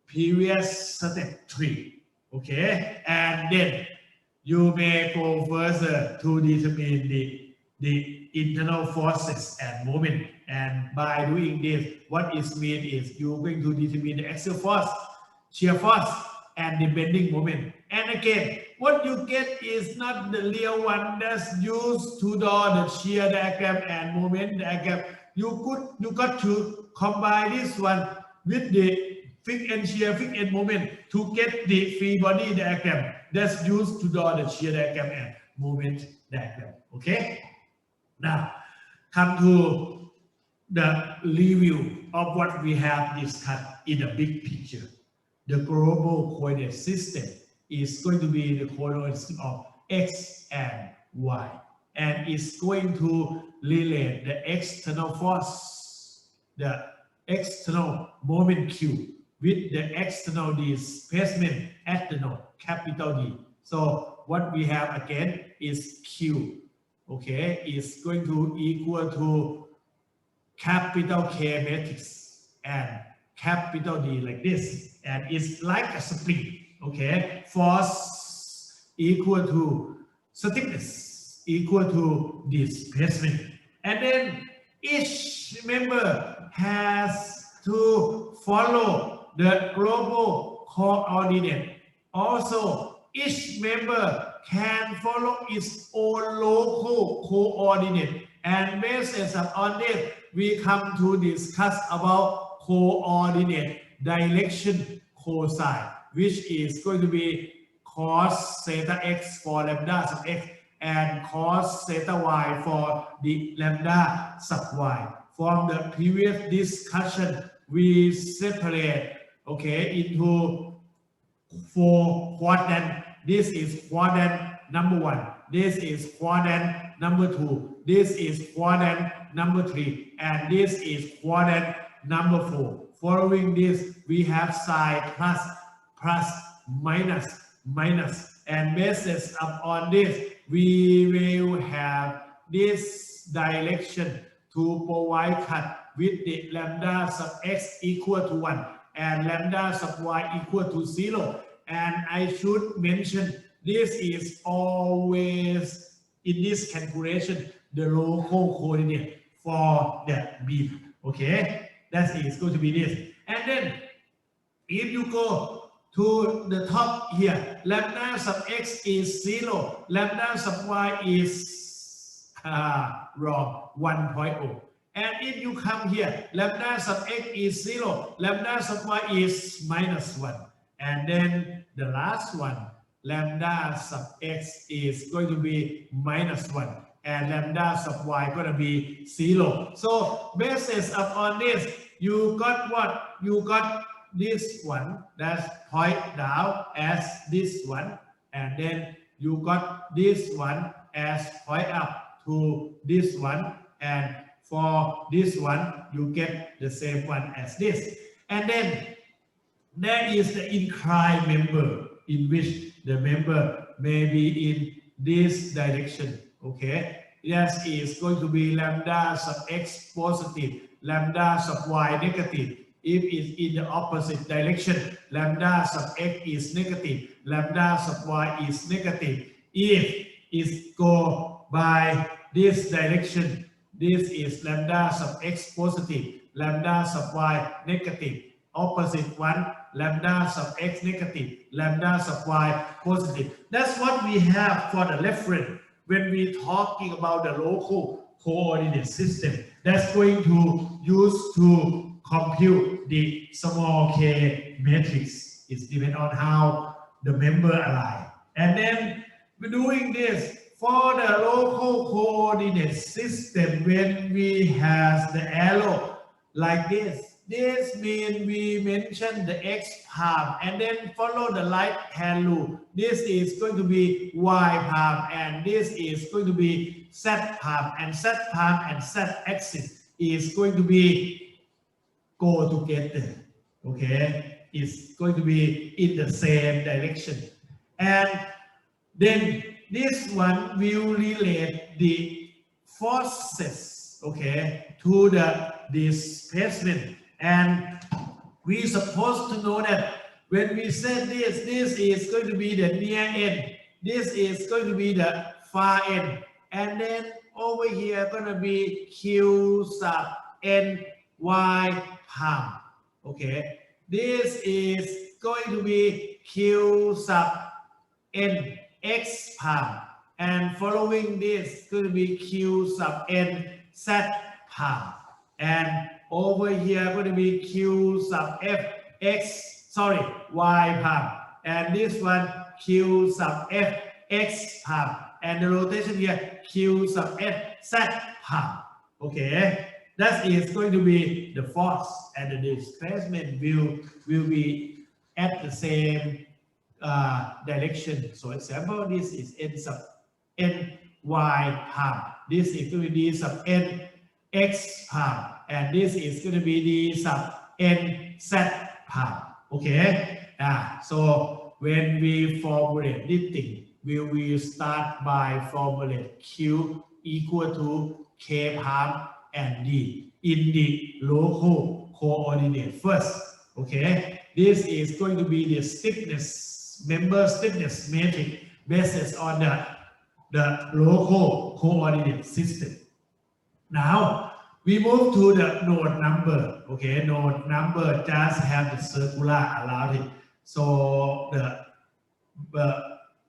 previous step 3. Okay, and then you may go further to determine the internal forces and moment. And by doing this, what it means is you're going to determine the axial force, shear force, and the bending moment. And again, what you get is not the real one that's used to draw the shear diagram and moment diagram. You got to combine this one with the fixed end shear, fixed end moment to get the free body diagram that's used to draw the shear diagram and moment diagram. Okay? Now, come to the review of what we have discussed in the big picture. The global coordinate system is going to be the coordinate system of X and Y, and it's going to relate the external force, the external moment Q, with the external displacement at the node, capital D. So what we have again is Q, okay, is going to equal to capital K matrix and capital D like this, and it's like a spring. Okay, force equal to stiffness equal to displacement, and then each member has to follow the global coordinate. Also, each member can follow its own local coordinate, and based on this, we come to discuss about coordinate direction cosine, which is going to be cos theta x for lambda sub x and cos theta y for the lambda sub y. From the previous discussion, we separate, okay, into 4 quadrant. This is quadrant number 1. This is quadrant number 2. This is quadrant number 3. And this is quadrant number 4. Following this, we have sign plus, plus, minus, minus. And based upon this, we will have this direction to provide cut with the lambda sub x equal to 1. and lambda sub y equal to 0. And I should mention this is always in this calculation the local coordinate for the beam. Okay, that is going to be this. And then if you go to the top here, lambda sub x is 0, lambda sub y is wrong, 1.0. And if you come here, lambda sub x is 0, lambda sub y is minus 1. And then the last one, lambda sub x is going to be minus 1. And lambda sub y going to be 0. So basis upon this, you got what? You got this one, that's point down as this one. And then you got this one as point up to this one. And for this one, you get the same one as this. And then there is the inclined member in which the member may be in this direction. Okay, yes, is going to be lambda sub x positive, lambda sub y negative. If it's in the opposite direction, lambda sub x is negative, lambda sub y is negative. If it go by this direction, this is lambda sub x positive, lambda sub y negative. Opposite one, lambda sub x negative, lambda sub y positive. That's what we have for the reference when we talking about the local coordinate system. That's going to use to compute the small k matrix. It depends on how the member align. And then we're doing this for the local coordinate system when we have the arrow like this. This means we mention the x palm and then follow the right hand rule. This is going to be y palm and this is going to be z palm, and z palm and z axis is going to be go together. Okay, it's going to be in the same direction. And then this one will relate the forces, okay, to the displacement. And we supposed to know that when we said this is going to be the near end, this is going to be the far end, and then over here going to be q sub n y palm. Okay, this is going to be q sub n x palm, and following this going to be q sub n z palm, and over here going to be q sub f x, sorry, y palm, and this one q sub f x palm, and the rotation here q sub f z palm. Okay, that is going to be the force, and the displacement will be at the same direction. So example, this is n sub n y palm, this is going to be d sub n x palm, and this is going to be d sub n z palm. Okay, so when we formulate this thing, we will start by formulate q equal to k palm and d in the local coordinate first. Okay, this is going to be the stiffness, member stiffness matrix based on the local coordinate system. Now we move to the node number. Okay, node number just have the circular around it, so the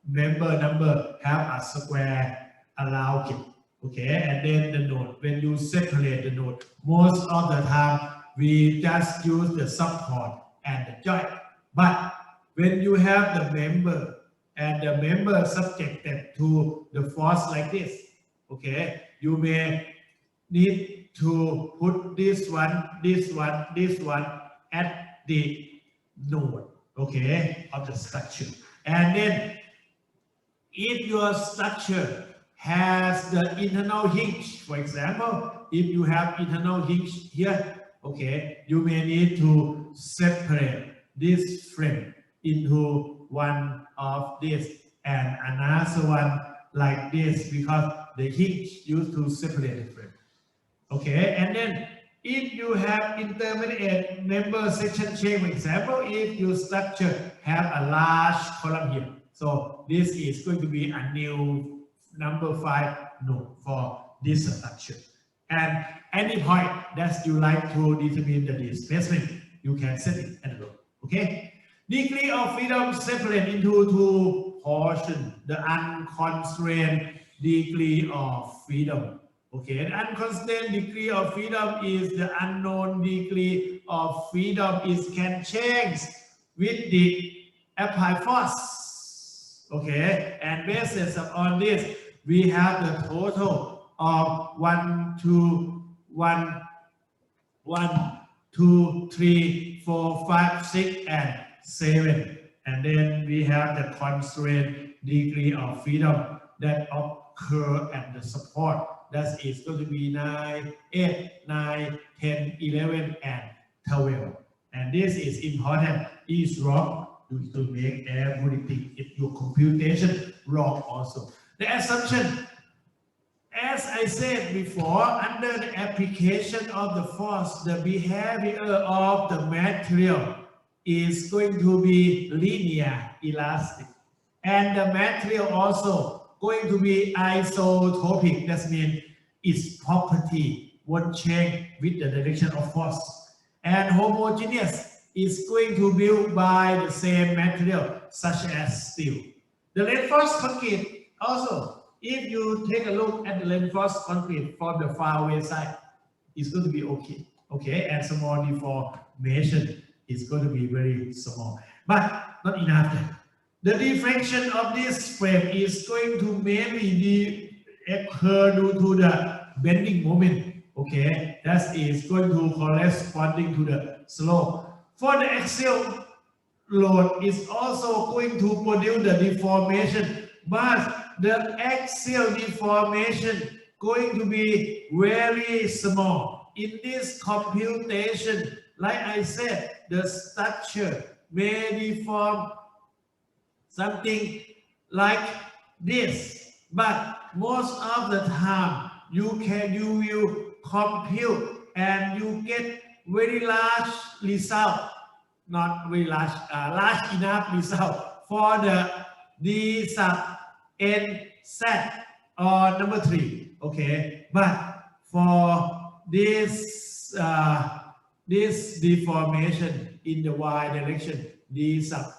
member number have a square around it. Okay, and then the node, when you separate the node, most of the time we just use the support and the joint. But when you have the member and the member subjected to the force like this, okay, you may need to put this one at the node, okay, of the structure. And then if your structure has the internal hinge, for example, if you have internal hinge here, okay, you may need to separate this frame into one of this and another one like this, because the hinge used to separate the frame. Okay, and then if you have intermediate member section chain, for example, if your structure have a large column here, so this is going to be a new number 5 node for this structure. And any point that you like to determine the displacement, you can set it at the node. Okay. Degree of freedom separate into 2 portions. The unconstrained degree of freedom. Okay, the unconstrained degree of freedom is the unknown degree of freedom. It can change with the applied force. Okay, and based on this, we have the total of 1, 2, 3, 4, 5, 6, and 7. And then we have the constrained degree of freedom that occur at the support. That is going to be 9, 8, 9, 10, 11, and 12. And this is important. Is wrong, you need to make everything. If your computation wrong also. The assumption, as I said before, under the application of the force, the behavior of the material is going to be linear elastic. And the material also going to be isotropic. That means its property won't change with the direction of force. And homogeneous is going to be built by the same material, such as steel. The reinforced concrete also, if you take a look at the reinforced concrete from the far away side, it's going to be okay. Okay, and small deformation is going to be very small, but not enough. The deflection of this frame is going to mainly occur due to the bending moment. Okay, that is going to corresponding to the slope. For the axial load is also going to produce the deformation, but the axial deformation going to be very small. In this computation, like I said, the structure may deform something like this, but most of the time you will compute and you get very large result, not very large, large enough result for the D sub N set or number 3. Okay, but for this this deformation in the y direction, D sub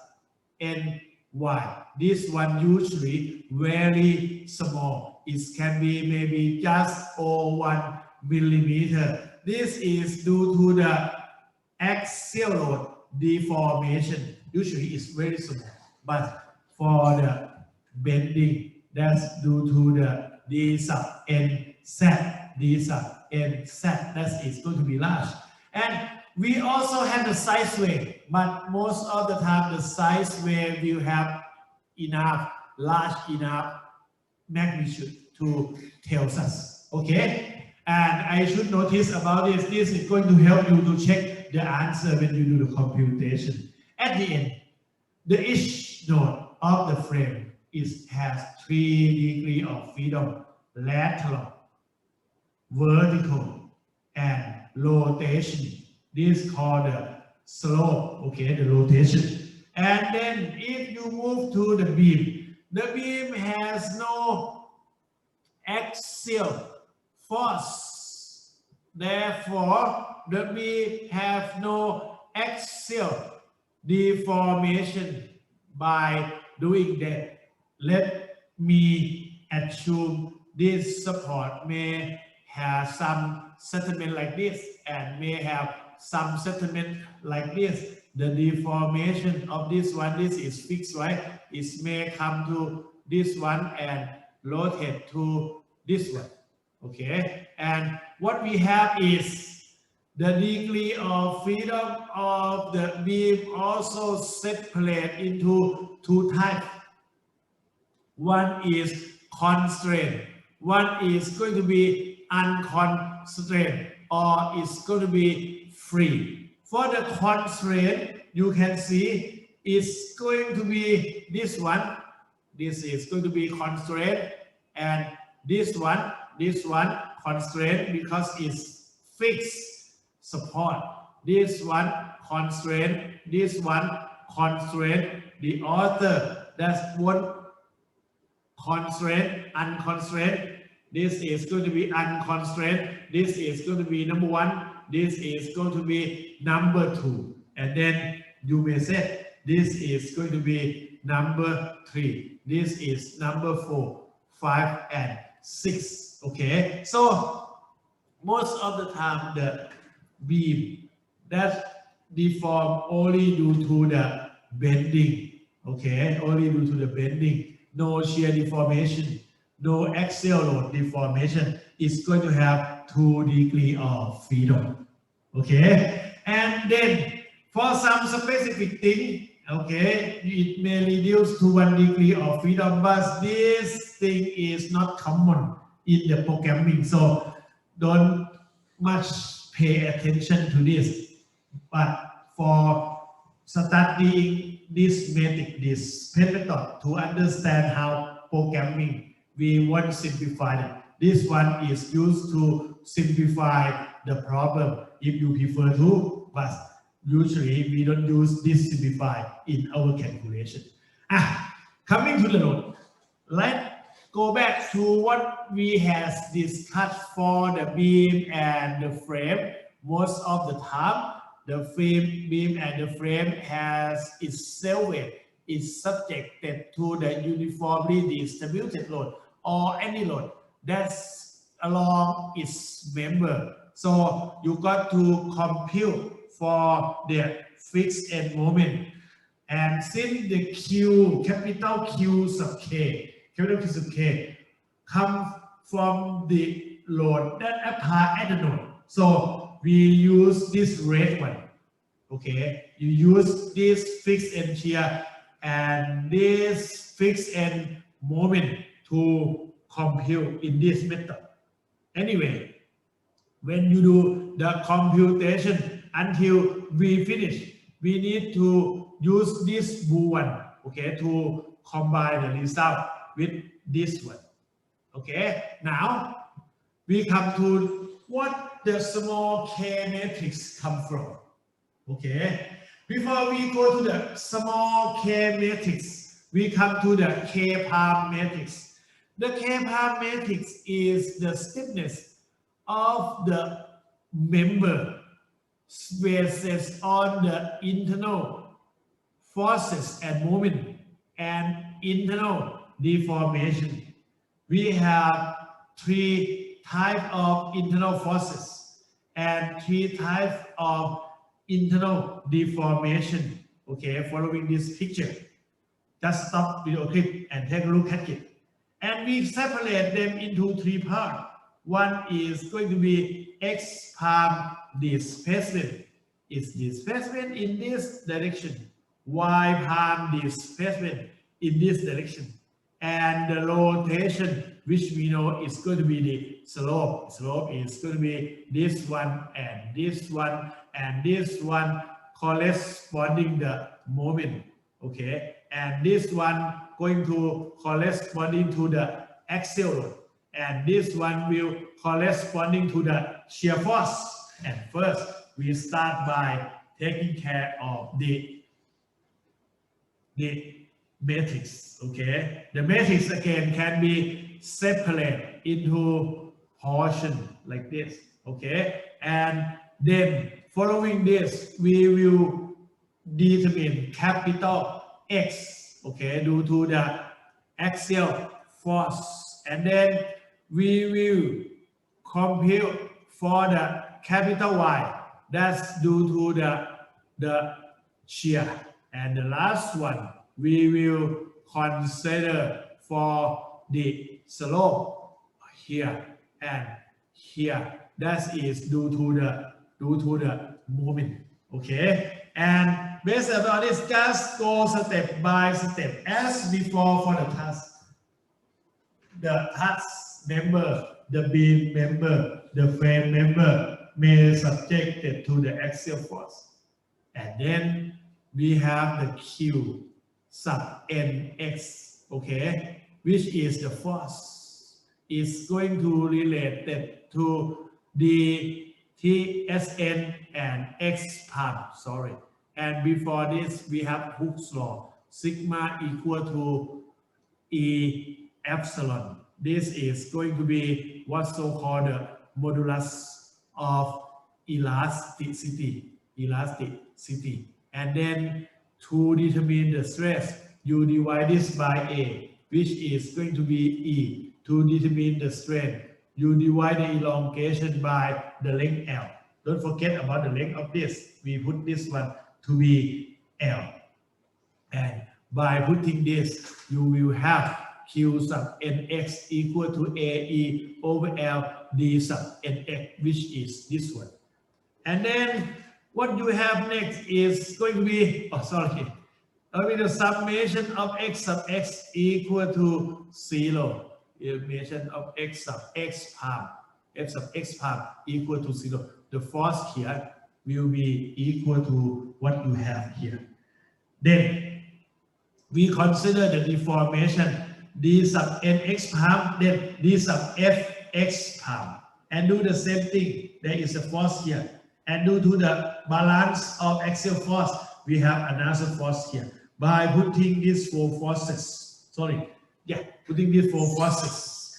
N Y. This one usually very small. It can be maybe just 0.1 millimeter. This is due to the axial load deformation. Usually it's very small, but for the bending, that's due to the D sub N set. D sub N set. That is going to be large. And we also have the size wave, but most of the time the size wave will have enough, large enough magnitude to tell us. Okay? And I should notice about this. This is going to help you to check the answer when you do the computation. At the end, each node of the frame has 3 degrees of freedom: lateral, vertical, and rotation. This is called the slope, okay, the rotation. And then if you move to the beam has no axial force. Therefore, the beam have no axial deformation. By doing that, let me assume this support may have some settlement like this and may have some settlement like this. The deformation of this one, this is fixed, right? It may come to this one and rotate to this one. Okay, and what we have is the degree of freedom of the beam also separate into 2 types. One is constrained, one is going to be unconstrained, or it's going to be free. For the constraint, you can see it's going to be this one. This is going to be constraint, and this one constraint because it's fixed. support. This one constraint, this one constraint, the author, that's one constraint, unconstrained. This is going to be unconstrained. This is going to be number 1. This is going to be number 2. And then you may say, this is going to be number 3. This is number 4, 5, and 6. Okay, so most of the time the beam that deform only due to the bending. Okay, only due to the bending. No shear deformation, no axial load deformation. Is going to have 2 degrees of freedom. Okay, and then for some specific thing, okay, it may reduce to 1 degree of freedom, but this thing is not common in the programming, so don't much pay attention to this. But for studying this method, this method to understand how programming, we want to simplify it. This one is used to simplify the problem if you prefer to, but usually we don't use this simplify in our calculation. Coming to the note, let's go back to what we have discussed for the beam and the frame. Most of the time, the beam and the frame has itself is subjected to the uniformly distributed load or any load that's along its member. So you got to compute for the fixed end moment. And since the Q, capital Q sub K, comes from the load that apply at the node. So we use this red one. Okay, you use this fixed end shear and this fixed end moment to compute in this method. Anyway, when you do the computation until we finish, we need to use this blue one, okay, to combine the result with this one. Okay, now we come to what the small k matrix come from. Okay, before we go to the small k matrix, we come to the k-palm matrix. The k-palm matrix is the stiffness of the member based on the internal forces and moment and internal deformation. We have 3 types of internal forces and 3 types of internal deformation. Okay, following this picture, just stop video clip and take a look at it. And we separate them into 3 parts. One is going to be X palm displacement. It's displacement in this direction. Y palm displacement in this direction. And the rotation, which we know is going to be the slope. Slope is going to be this one and this one and this one corresponding the moment. Okay, and this one going to corresponding to the axial load, and this one will corresponding to the shear force. And first, we start by taking care of the matrix. Okay, the matrix again can be separated into portion like this. Okay, and then following this, we will determine capital X, okay, due to the axial force, and then we will compute for the capital Y, that's due to the shear, and the last one we will consider for the slope here and here, that is due to the moment. Okay, and based on this, just go step by step as before for the task. The task member, the beam member, the frame member may subjected to the axial force, and then we have the Q sub nx, okay, which is the force is going to relate to the TSN and X palm, sorry. And before this, we have Hooke's law. Sigma equal to E epsilon. This is going to be what's so-called the modulus of elasticity. And then to determine the stress, you divide this by A, which is going to be E. To determine the strength, you divide the elongation by the length L. Don't forget about the length of this. We put this one to be L. And by putting this, you will have Q sub nx equal to AE over L D sub nx, which is this one. And then what you have next is going to be, the summation of x sub x equal to 0. Summation of x sub x palm, f sub x palm equal to 0. The force here will be equal to what you have here. Then we consider the deformation d sub nx palm, then d sub fx palm, and do the same thing. There is a force here, and due to the balance of axial force, we have another force here. By putting these four forces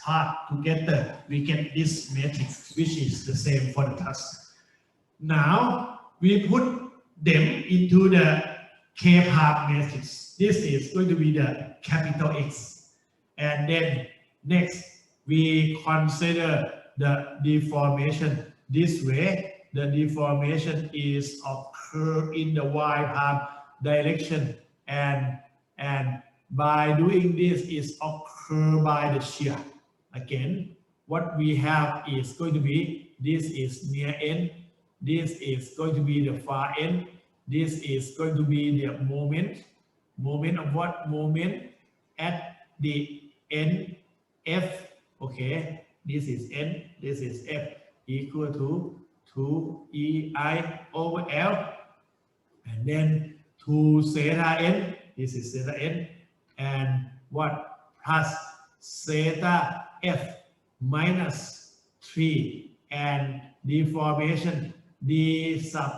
part together, we get this matrix, which is the same for the task. Now we put them into the K-part matrix. This is going to be the capital X. And then next, we consider the deformation this way. The deformation is occur in the y-palm direction, and by doing this is occur by the shear. Again, what we have is going to be, this is near end, this is going to be the far end, this is going to be the moment of what? Moment at the end F, okay, this is N, this is F, equal to 2EI over L, and then 2 zeta N, this is zeta N, and what? Plus zeta F minus 3, and deformation d sub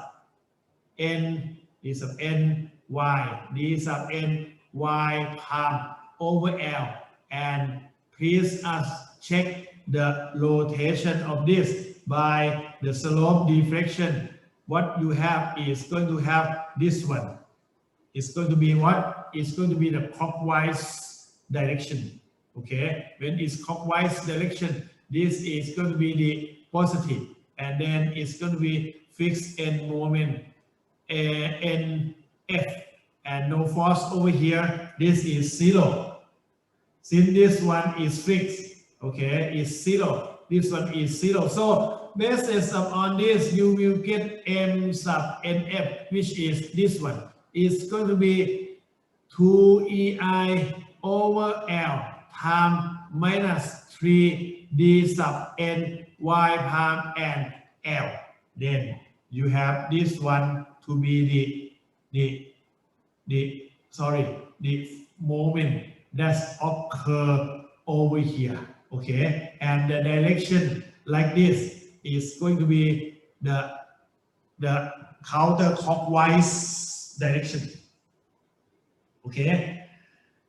n, d sub n y, d sub n y palm over L. And please us check the rotation of this by the slope deflection. What you have is going to have this one. It's going to be what? It's going to be the clockwise direction. Okay, when it's clockwise direction, this is going to be the positive, and then it's going to be fixed end moment NF, and no force over here. This is 0. Since this one is fixed, okay, is 0. This one is 0. So based on this, you will get M sub NF, which is this one. It's going to be 2EI over L palm minus 3 d sub n y palm and L. Then you have this one to be the moment that's occur over here. Okay, and the direction like this is going to be the counterclockwise direction.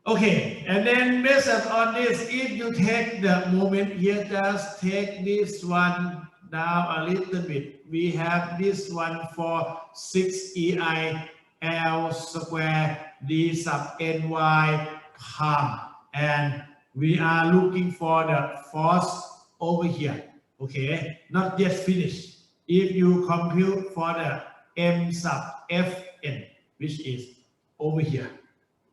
Okay, and then based on this, if you take the moment here, just take this one down a little bit. We have this one for 6EI L square d sub ny palm, and we are looking for the force over here. Okay, not yet finished. If you compute for the M sub Fn, which is over here,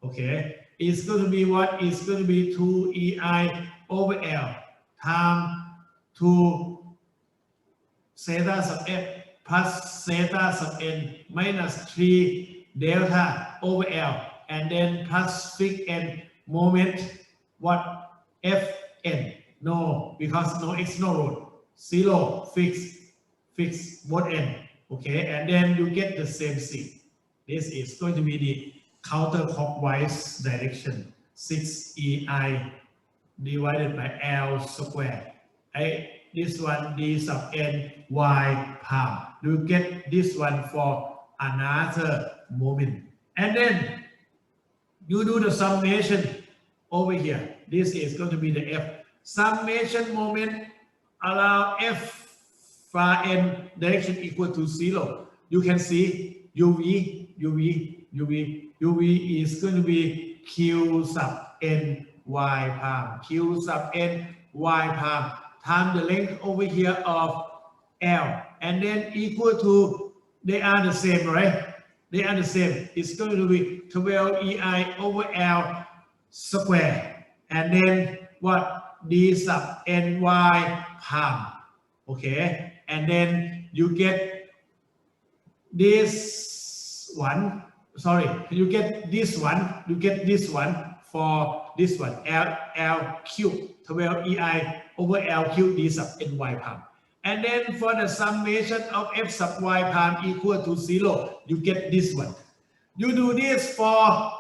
okay, it's going to be what? It's going to be 2EI over L times 2 zeta sub F plus zeta sub n minus 3 delta over L, and then plus fixed end moment, what? Fn. No, because no x, no root. 0, fixed both end. Okay, and then you get the same thing. This is going to be the counterclockwise direction, 6EI divided by L square. this one d sub n y palm. You get this one for another moment. And then you do the summation over here. This is going to be the F. Summation moment allow F far n direction equal to 0. You can see UV is going to be Q sub n y palm. Q sub n y palm times the length over here of L. And then equal to, they are the same, right? They are the same. It's going to be 12 EI over L square. And then what? D sub ny palm. Okay. And then you get this one. Sorry, you get this one. You get this one for this one. L cube 12 EI over L cube D sub ny palm. And then for the summation of F sub y palm equal to 0, you get this one. You do this for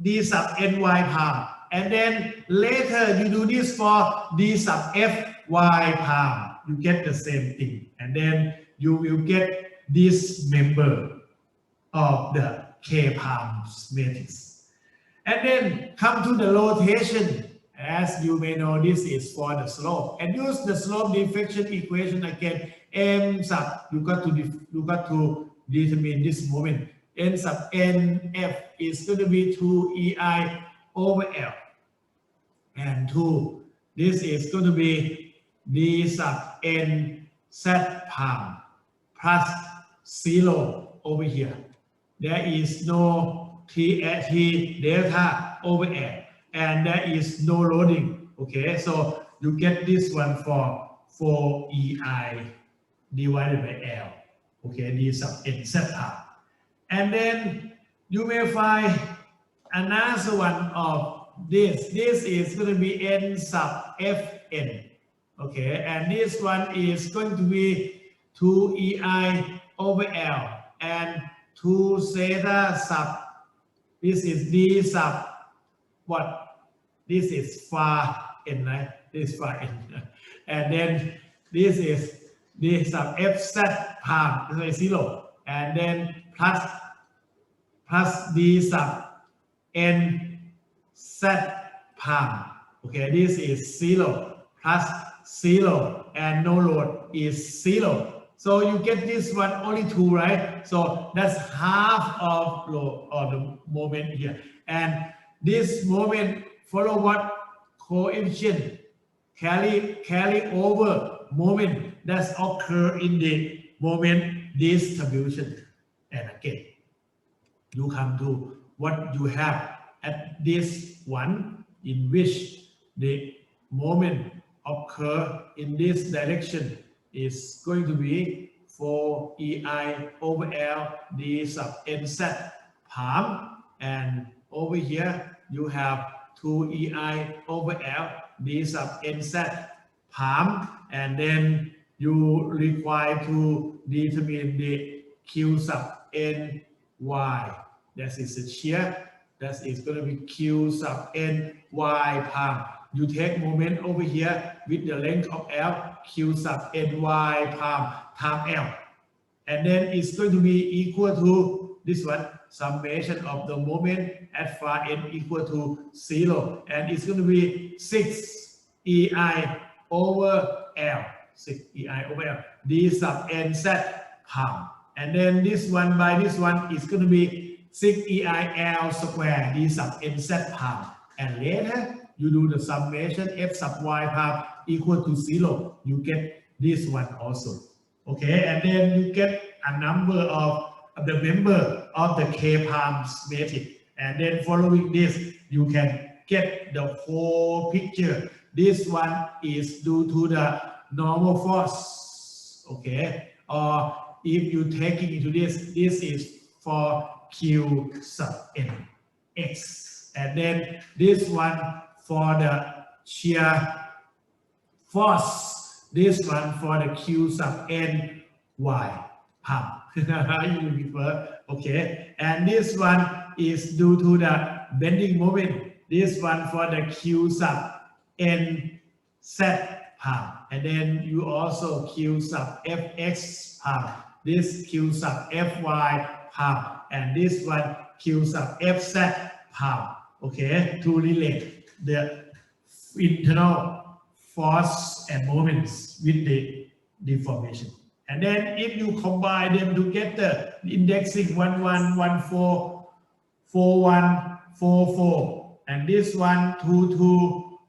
D sub ny palm. And then later you do this for D sub f y palm. You get the same thing. And then you will get this member of the K palms matrix. And then come to the rotation. As you may know, this is for the slope. And use the slope deflection equation again. M sub, you got to determine this moment. N sub nf is going to be 2 EI over L. And 2, this is going to be D sub n z palm plus 0 over here. There is no T delta over L. And there is no loading. Okay, so you get this one for 4 EI divided by L. Okay, D sub n z palm. And then you may find another one of this. This is going to be n sub fn. Okay, and this one is going to be 2 EI over L and 2 zeta sub. This is D sub what? This is far n, right? This is far n. And then this is D sub fz palm, this is 0. And then plus D sub n z palm. Okay, this is 0 plus 0 and no load is 0. So you get this one only 2, right? So that's half of load or the moment here. And this moment follow what? Coefficient carry over moment that occur in the moment distribution. And again, you come to what you have at this one, in which the moment occur in this direction is going to be 4 EI over L D sub nz palm, and over here you have 2 EI over L D sub nz palm, and then you require to determine the Q sub n y. That is a shear. That is going to be Q sub n y palm. You take moment over here with the length of L, Q sub n y palm times L. And then it's going to be equal to this one, summation of the moment at far n equal to 0. And it's going to be 6 EI over L, 6 EI over L, D sub nz palm. And then this one by this one is going to be 6 EI L square D sub nz palm. And later you do the summation F sub y palm equal to 0. You get this one also. Okay, and then you get a number of the member of the K palms matrix. And then following this, you can get the whole picture. This one is due to the normal force. Okay, or if you take it into this is for Q sub n x. And then this one for the shear force. This one for the Q sub n y palm. You refer, okay. And this one is due to the bending moment. This one for the Q sub n z palm. And then you also Q sub fx palm. This Q sub fy palm. And this one Q sub fz palm. Okay, to relate the internal force and moments with the deformation. And then if you combine them together, indexing 1, 1, 1, 4, 4, 1, 4, 4, and this one 2, 2,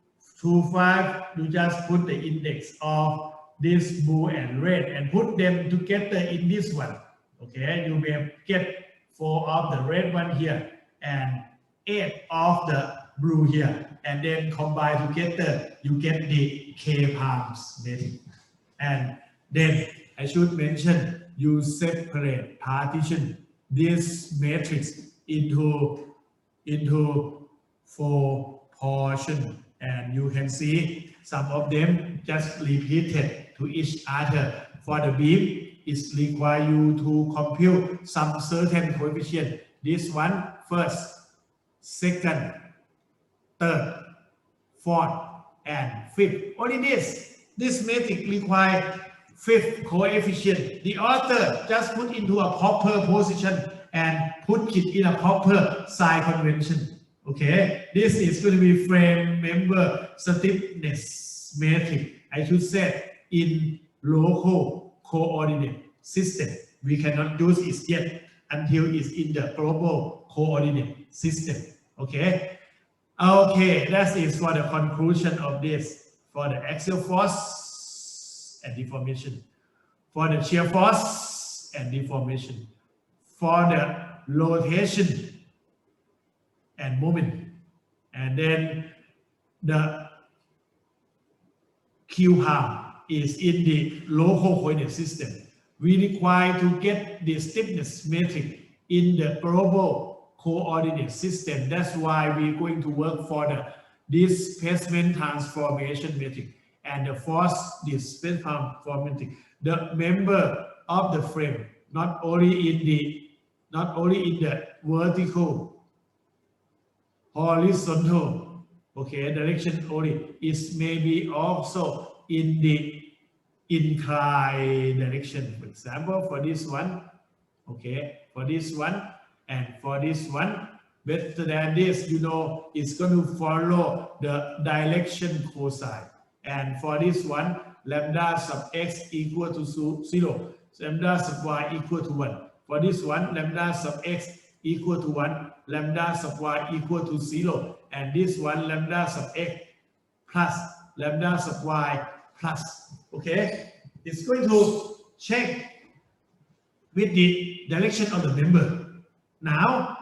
2, 5, you just put the index of this blue and red and put them together in this one. Okay, you may get 4 of the red one here and 8 of the blue here, and then combine together, you get the K palms matrix. And then I should mention, you separate partition this matrix into 4 portions, and you can see some of them just repeated to each other. For the beam, it's require you to compute some certain coefficient. This one first, second, third, fourth, and fifth. Only this matrix require 5th coefficient. The author just put into a proper position and put it in a proper sign convention. Okay, this is going to be frame member stiffness matrix. I should say in local coordinate system. We cannot use it yet until it's in the global coordinate system. Okay. Okay, that is for the conclusion of this. For the axial force and deformation, for the shear force and deformation, for the rotation and moment, and then the Q harm is in the local coordinate system. We require to get the stiffness metric in the global coordinate system. That's why we're going to work for the displacement transformation metric and the force displacement transformation metric. The member of the frame, not only in the vertical, horizontal, okay, direction only, it may be also in the inclined direction. For example, for this one, okay, for this one and for this one, better than this, you know, it's going to follow the direction cosine. And for this one, lambda sub x equal to 0, lambda sub y equal to 1. For this one, lambda sub x equal to 1, lambda sub y equal to 0, and this one, lambda sub x plus lambda sub y plus. Okay, it's going to check with the direction of the member. Now,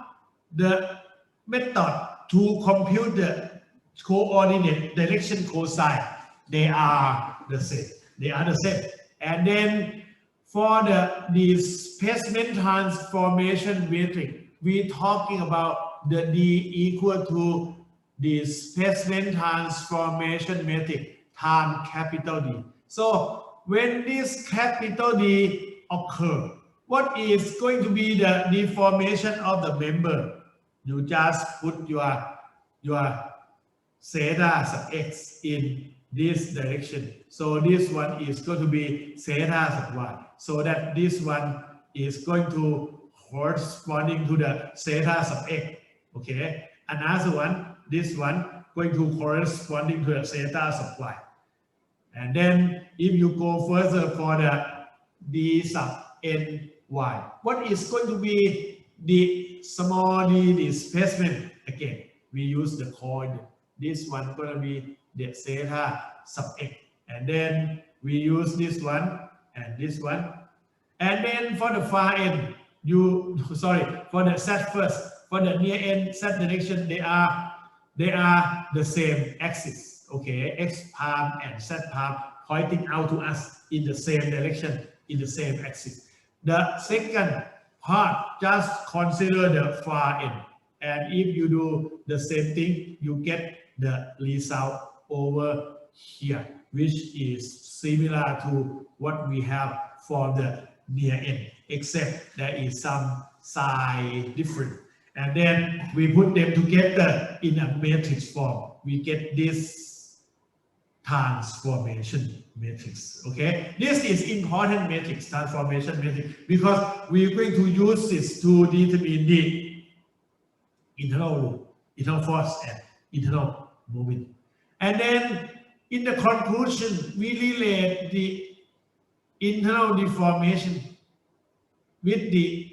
the method to compute the coordinate direction cosine, they are the same. They are the same. And then for the displacement transformation metric, we're talking about the D equal to displacement transformation metric times capital D. So when this capital D occur, what is going to be the deformation of the member? You just put your zeta sub x in this direction. So this one is going to be zeta sub y. So that this one is going to corresponding to the zeta sub x. Okay. Another one, this one going to corresponding to the zeta sub y. And then if you go further for the d sub n y, what is going to be the small d displacement? Again, we use the coordinate. This one going to be the zeta sub x, and then we use this one and this one, and then for the far end, for the z first, for the near end z direction, they are the same axis. Okay, x palm and z palm pointing out to us in the same direction, in the same axis. The second part, just consider the far end, and if you do the same thing, you get the result over here, which is similar to what we have for the near end, except there is some sign different. And then we put them together in a matrix form. We get this transformation matrix. Okay, this is important matrix, transformation matrix, because we're going to use this to determine the internal force and internal moment. And then in the conclusion, we relate the internal deformation with the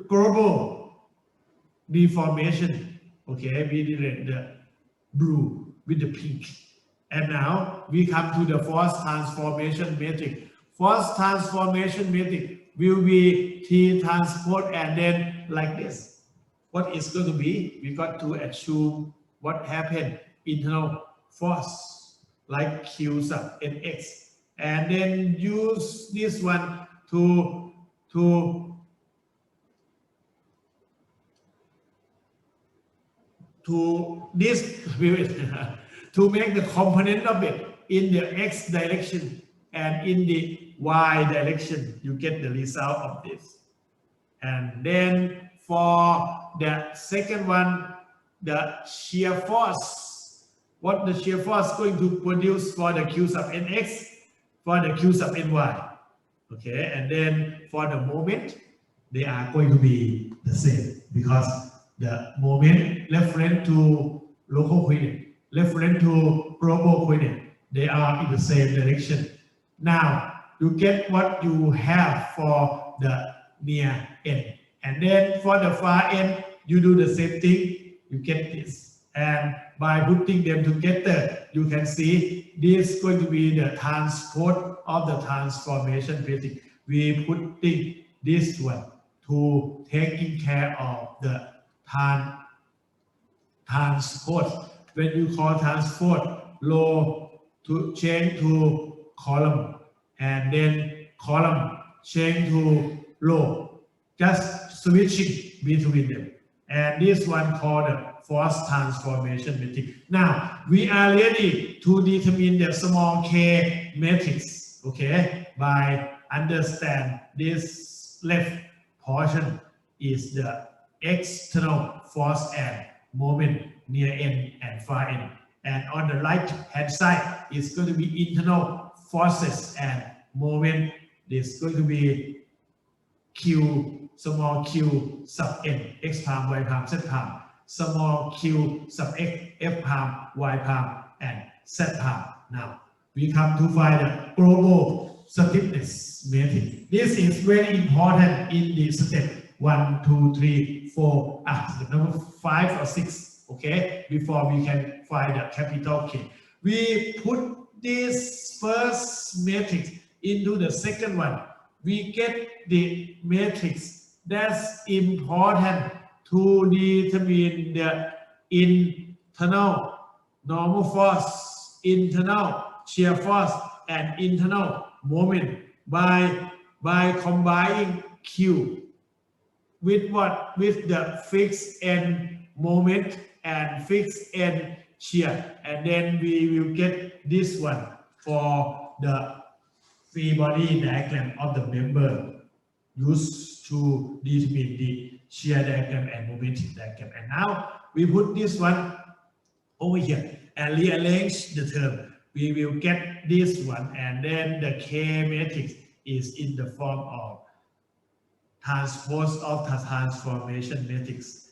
global deformation. Okay, we relate the blue with the pink. And now we come to the force transformation matrix. Force transformation matrix will be T transpose and then like this. What is going to be? We got to assume what happened, internal force like Q sub Nx, and then use this one to this to make the component of it in the x direction and in the y direction. You get the result of this. And then for the second one, the shear force, what the shear force going to produce for the Q sub Nx, for the Q sub Ny. Okay, and then for the moment, they are going to be the same because the moment referent to local coordinate, referent to global coordinate, they are in the same direction. Now, you get what you have for the near end. And then for the far end, you do the same thing, you get this. And by putting them together, you can see this is going to be the transport of the transformation matrix. We putting this one to taking care of the transport. When you call transport, row to change to column, and then column change to row, just switching between them. And this one called the force transformation matrix. Now we are ready to determine the small k matrix, okay, by understand this left portion is the external force and moment near end and far end. And on the right hand side is going to be internal forces and moment. This is going to be Q, small q sub n, x prime, y prime, z prime, small q sub x, f prime, y prime, and z prime. Now we come to find the global stiffness matrix. This is very important in the step 1, 2, 3, 4, step number 5 or 6, okay, before we can find the capital K. We put this first matrix into the second one. We get the matrix that's important to determine the internal normal force, internal shear force, and internal moment by combining Q with what? With the fixed end moment and fixed end shear, and then we will get this one for the free body diagram of the member used to determine the shear diagram and momentum diagram. And now we put this one over here and rearrange the term. We will get this one, and then the K matrix is in the form of transpose of the transformation matrix,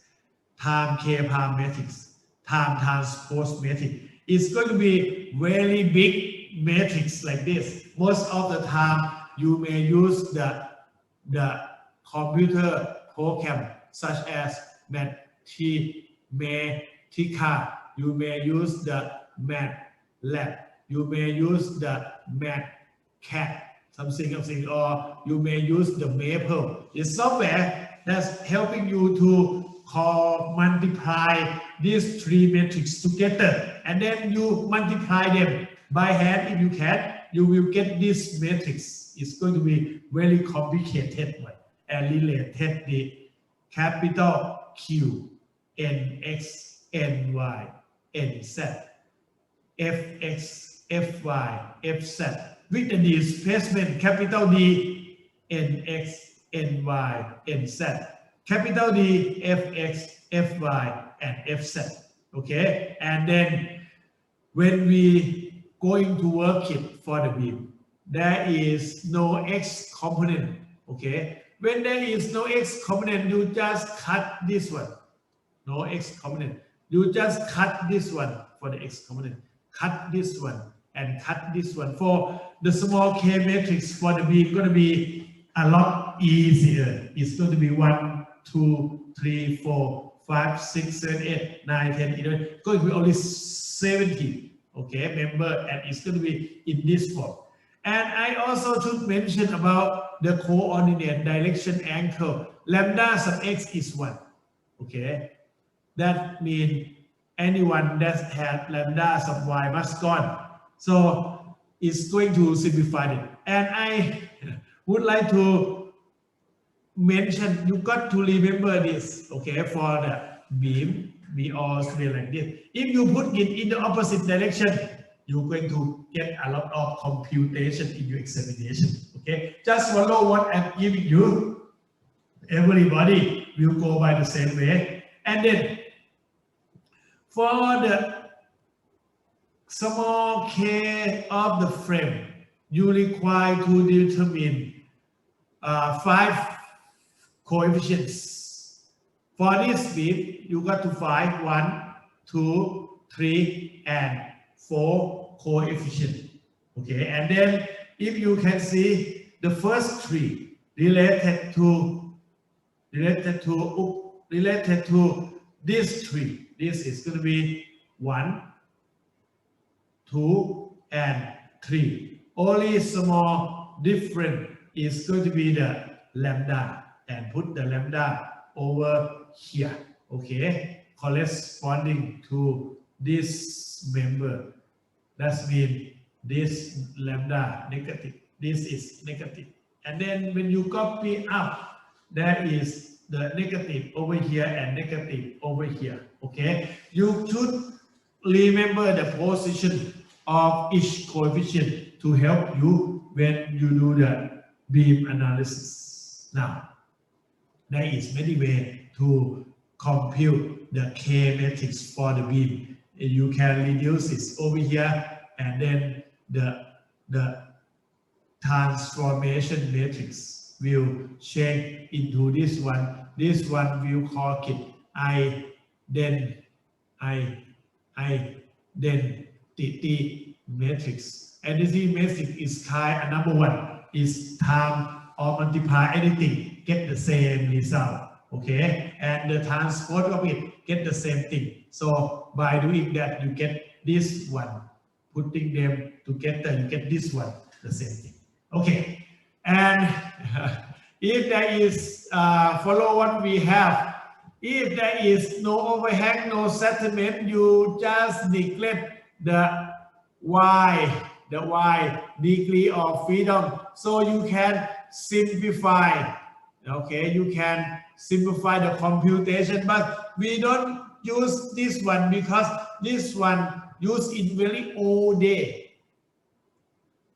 time K prime matrix, time transpose matrix. It's going to be very big matrix like this. Most of the time, you may use the computer program such as Matrices. You may use the MATLAB. You may use the MATCAD, something, or you may use the Maple. It's software that's helping you to multiply these three matrices together, and then you multiply them by hand if you can. You will get this matrix. It's going to be very complicated one and related the capital Q, Nx, Ny, Nz, Fx, Fy, Fz with the displacement capital D, Nx, Ny, Nz, capital D, Fx, Fy, and Fz. Okay, and then when we going to work it for the beam, there is no x component. Okay, when there is no x component, you just cut this one. No x component. You just cut this one for the x component. Cut this one and cut this one. For the small k matrix for the beam, going to be a lot easier. It's going to be 1, 2, 3, 4, 5, 6, 7, 8, 9, 10, 11. It's going to be only 70. Okay, member, and it's going to be in this form. And I also should mention about the coordinate direction angle. Lambda sub x is 1. Okay, that means anyone that had lambda sub y must gone. So it's going to simplify it. And I would like to mention, you got to remember this, okay, for the beam, we all say like this. If you put it in the opposite direction, you're going to get a lot of computation in your examination, okay? Just follow what I'm giving you. Everybody will go by the same way. And then for the small k of the frame, you require to determine 5 coefficients. For this beam, you got to find 1, 2, 3, and 4 coefficients. Okay, and then if you can see the first 3 related to this 3, this is going to be 1, 2, and 3. Only small difference is going to be the lambda, and put the lambda over here, okay, corresponding to this member. That means this lambda negative, this is negative. And then when you copy up, there is the negative over here and negative over here, okay. You should remember the position of each coefficient to help you when you do the beam analysis. Now, there is many ways to compute the K matrix for the beam. You can reduce it over here, and then the transformation matrix will change into this one. This one will call it identity matrix. Identity matrix is kind of number 1 is time or multiply anything, get the same result. Okay, and the transpose of it get the same thing. So by doing that, you get this one. Putting them together, you get this one, the same thing. Okay, and if there is, follow what we have. If there is no overhang, no settlement, you just neglect the y degree of freedom. So you can simplify. Okay, you can simplify the computation, but we don't use this one because this one used in very old day.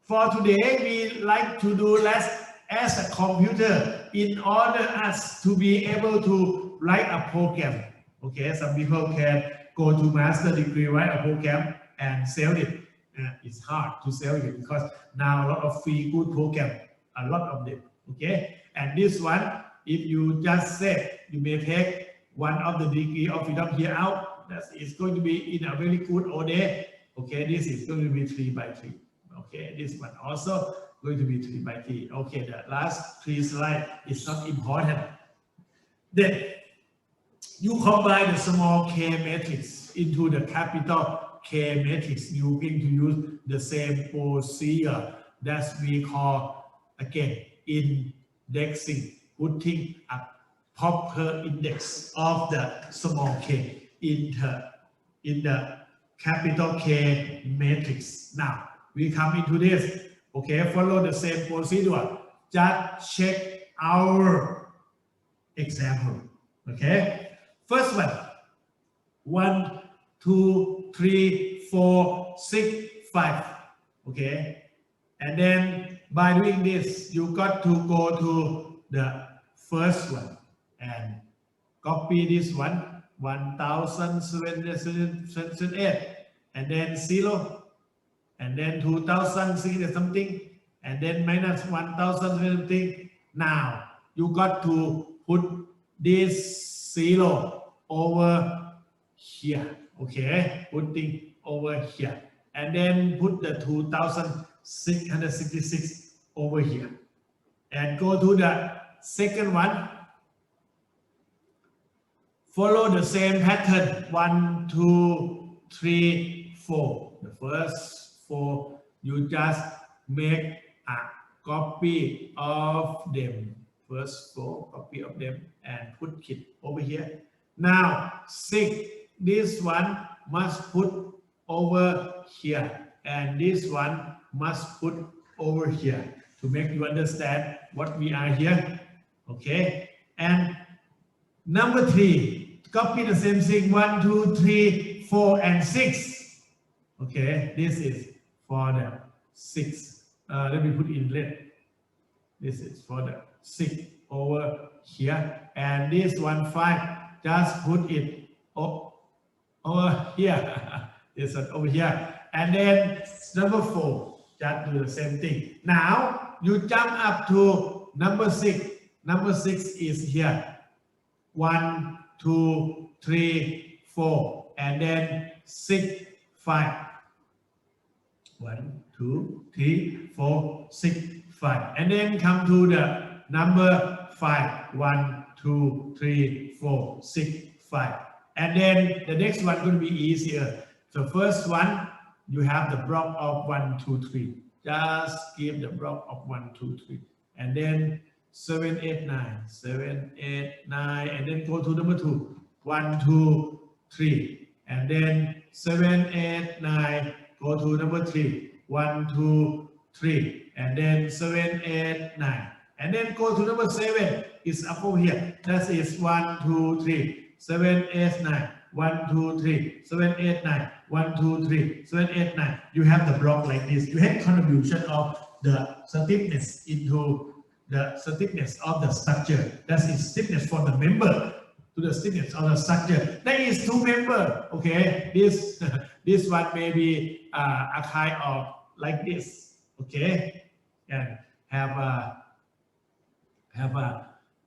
For today, we like to do less as a computer in order us to be able to write a program. Okay, some people can go to master degree, write a program and sell it. It's hard to sell it because now a lot of free good program, a lot of them. Okay, and this one, if you just say you may take one of the degree of freedom here out, that is going to be in a very good old day. Okay, this is going to be 3 by 3. Okay, this one also going to be 3 by 3. Okay, the last 3 slide is not important. Then you combine the small k matrix into the capital K matrix. You're going to use the same procedure that we call again indexing, putting a proper index of the small k in the capital K matrix. Now we come into this. Okay, follow the same procedure. Just check our example. Okay, first one, 1, 2, 3, 4, 6, 5. Okay, and then by doing this, you got to go to the first one and copy this one 1778, and then 0, and then 2000 something, and then minus 1000 something. Now you got to put this 0 over here, okay, putting over here, and then put the 2666 over here, and go to the second one. Follow the same pattern, 1, 2, 3, 4. The first 4, you just make a copy of them. First 4, copy of them, and put it over here. Now 6, this one must put over here, and this one must put over here, to make you understand what we are here, okay? And number 3, copy the same thing, 1, 2, 3, 4, and 6. Okay, this is for the 6. Let me put in red. This is for the 6 over here, and this one 5. Just put it over here. This one over here, and then number 4. Just do the same thing. Now you jump up to number 6. Number 6 is here. 1, 2, 3, 4, and then 6, 5. 1, 2, 3, 4, 6, 5, and then come to the number 5. 1, 2, 3, 4, 6, 5, and then the next one going to be easier. The first one, you have the block of 1, 2, 3. Just give the block of 1, 2, 3, and then 7, 8, 9, 7, 8, 9, and then go to number 2. 1, 2, 3, and then 7, 8, 9, go to number 3. 1, 2, 3, and then 7, 8, 9, and then go to number 7. It's up over here. That is 1, 2, 3, 7, 8, 9, 1, 2, 3, 7, 8, 9, 1, 2, 3, 7, 8, 9. You have the block like this. You have contribution of the stiffness into the stiffness of the structure. That is stiffness for the member to the stiffness of the structure. That is 2 member. Okay, this this one may be a kind of like this. Okay, and have a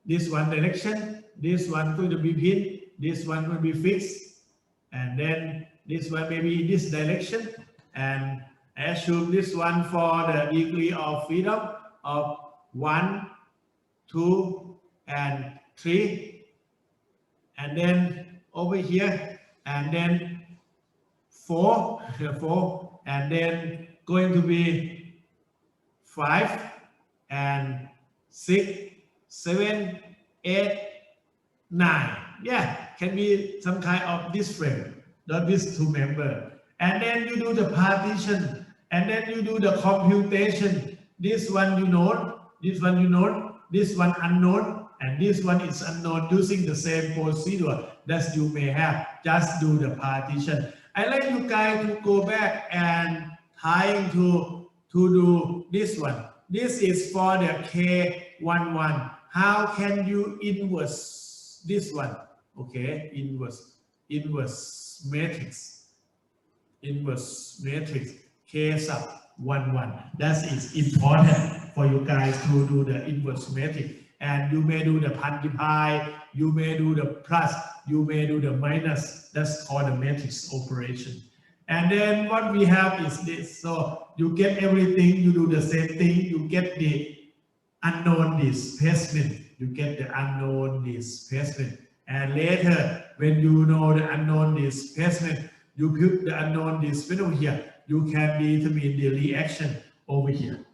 this one direction. This one going to be pinned. This one will be fixed, and then this one may be in this direction. And assume this one for the degree of freedom of 1, 2, and 3, and then over here, and then 4, 4, and then going to be 5, and 6, 7, 8, 9. Yeah, can be some kind of this frame, not this 2 member. And then you do the partition, and then you do the computation. This one you know. This one you know, this one unknown, and this one is unknown, using the same procedure that you may have. Just do the partition. I like you guys to go back and trying to do this one. This is for the K11. How can you inverse this one? Okay, inverse matrix. Inverse matrix K sub 11. That is important for you guys to do the inverse matrix. And you may do the multiply, you may do the plus, you may do the minus. That's called the matrix operation. And then what we have is this. So you get everything, you do the same thing, you get the unknown displacement. You get the unknown displacement. And later, when you know the unknown displacement, you put the unknown displacement over here. You can determine the reaction over here.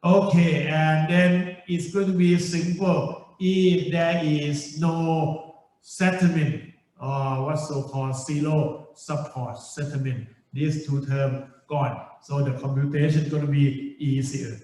Okay, and then it's going to be simple if there is no settlement or what's so-called zero support settlement. These 2 terms gone. So the computation is going to be easier.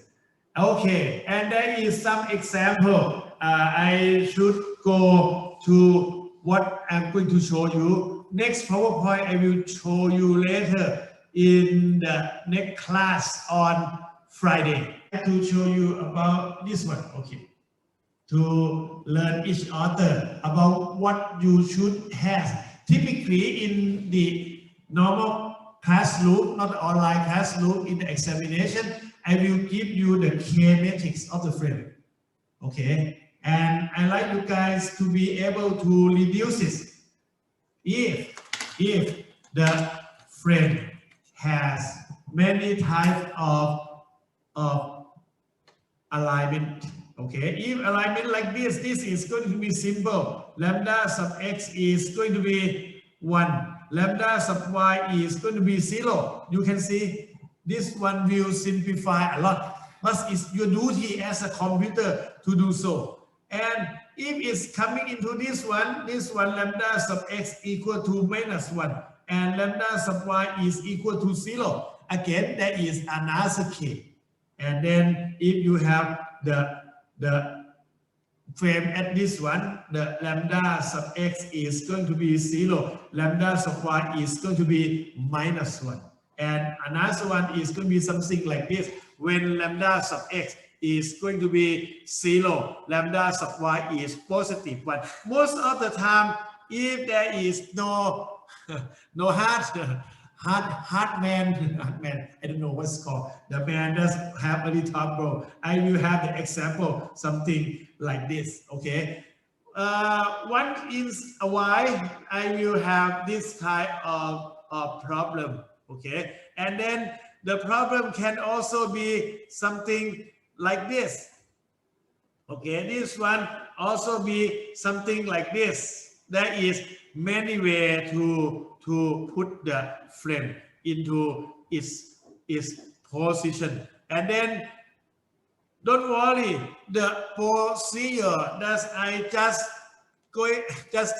Okay, and there is some example. I should go to what I'm going to show you. Next PowerPoint I will show you later in the next class on Friday. To show you about this one, okay, to learn each author about what you should have typically in the normal classroom, not online classroom, in the examination, I will give you the K matrix of the frame. Okay, and I like you guys to be able to reduce it. If the frame has many types of alignment. Okay, if alignment like this is going to be simple. Lambda sub x is going to be 1. Lambda sub y is going to be 0. You can see this one will simplify a lot. But it's your duty as a computer to do so. And if it's coming into this one lambda sub x equal to minus 1 and lambda sub y is equal to 0. Again, there is another case. And then if you have the frame at this one, the lambda sub x is going to be 0, lambda sub y is going to be minus 1. And another one is going to be something like this. When lambda sub x is going to be 0, lambda sub y is positive 1. Most of the time, if there is no hard man, I don't know what's called. The man does have a little trouble. I will have the example, something like this, okay? Once is a while, I will have this type of problem, okay? And then the problem can also be something like this, okay? This one also be something like this. There is many ways to put the frame into its position. And then don't worry, the procedure that I just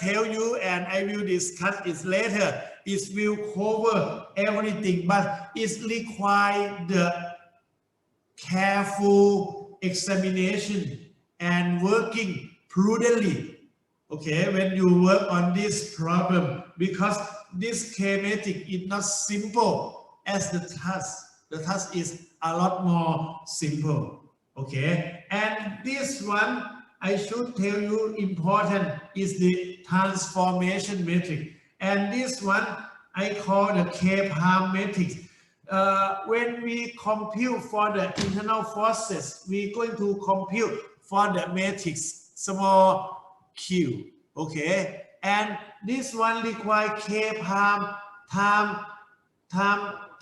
tell you and I will discuss it later. It will cover everything, but it requires the careful examination and working prudently. Okay, when you work on this problem, because this schematic is not simple as the task. The task is a lot more simple. Okay, and this one I should tell you important is the transformation matrix, and this one I call the K-palm matrix. When we compute for the internal forces, we're going to compute for the matrix small q, okay? And this one requires K-palm time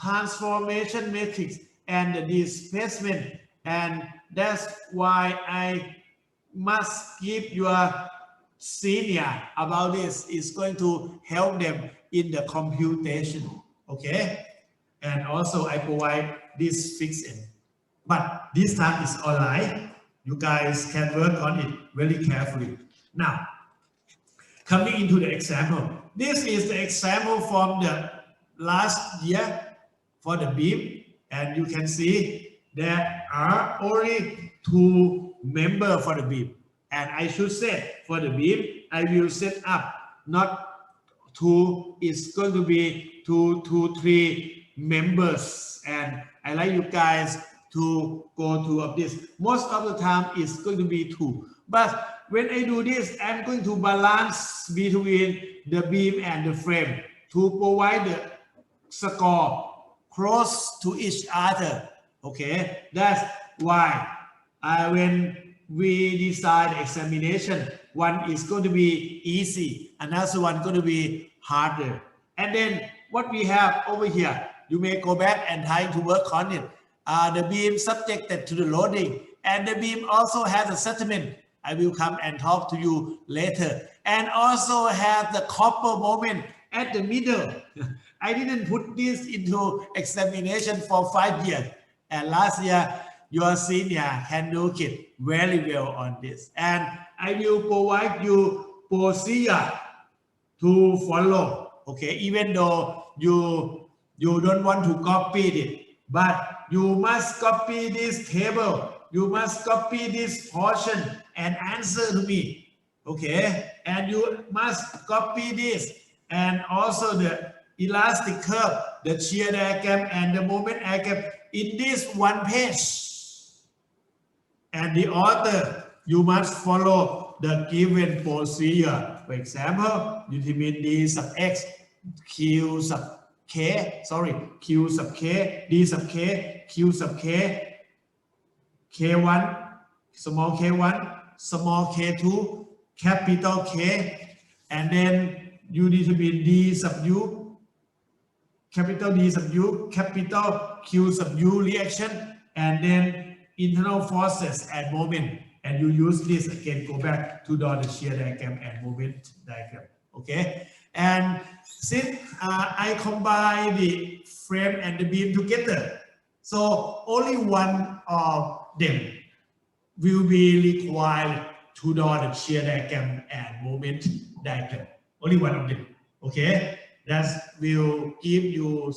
transformation matrix and the displacement, and that's why I must give your senior about this. It's going to help them in the computation, okay? And also I provide this fixed. But this time is online. You guys can work on it very carefully. Now, coming into the example. This is the example from the last year for the beam. And you can see there are only 2 members for the beam. And I should say for the beam, I will set up not 2, it's going to be 3 members. And I like you guys to go to this. Most of the time it's going to be 2. But when I do this, I'm going to balance between the beam and the frame to provide the score close to each other. Okay, that's why when we decide examination, one is going to be easy, another one going to be harder. And then what we have over here, you may go back and try to work on it. The beam subjected to the loading, and the beam also has a settlement. I will come and talk to you later. And also have the copper moment at the middle. I didn't put this into examination for 5 years. And last year, your senior handled it very well on this. And I will provide you procedure to follow. Okay, even though you don't want to copy it, but you must copy this table. You must copy this portion and answer to me. Okay, and you must copy this and also the elastic curve, the shear diagram, and the moment diagram in this one page. And the author, you must follow the given procedure For example, you determine d sub x, q sub k, q sub k, d sub k, q sub k, k1, small k1, small k2, capital K, and then you determine d sub u, capital D sub u, capital Q sub u reaction, and then internal forces and moment. And you use this again, go back to the shear diagram and moment diagram. Okay. And since I combine the frame and the beam together, so only one of them will be required to draw the shear diagram and moment diagram. Only one of them. Okay. That will give you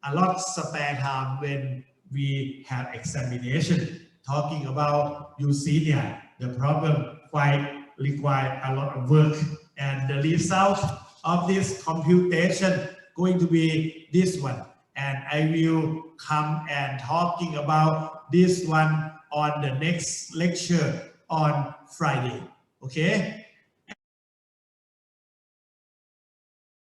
a lot spare time when we have examination. Talking about, you see there, the problem quite require a lot of work, and the result of this computation going to be this one. And I will come and talking about this one on the next lecture on Friday. Okay.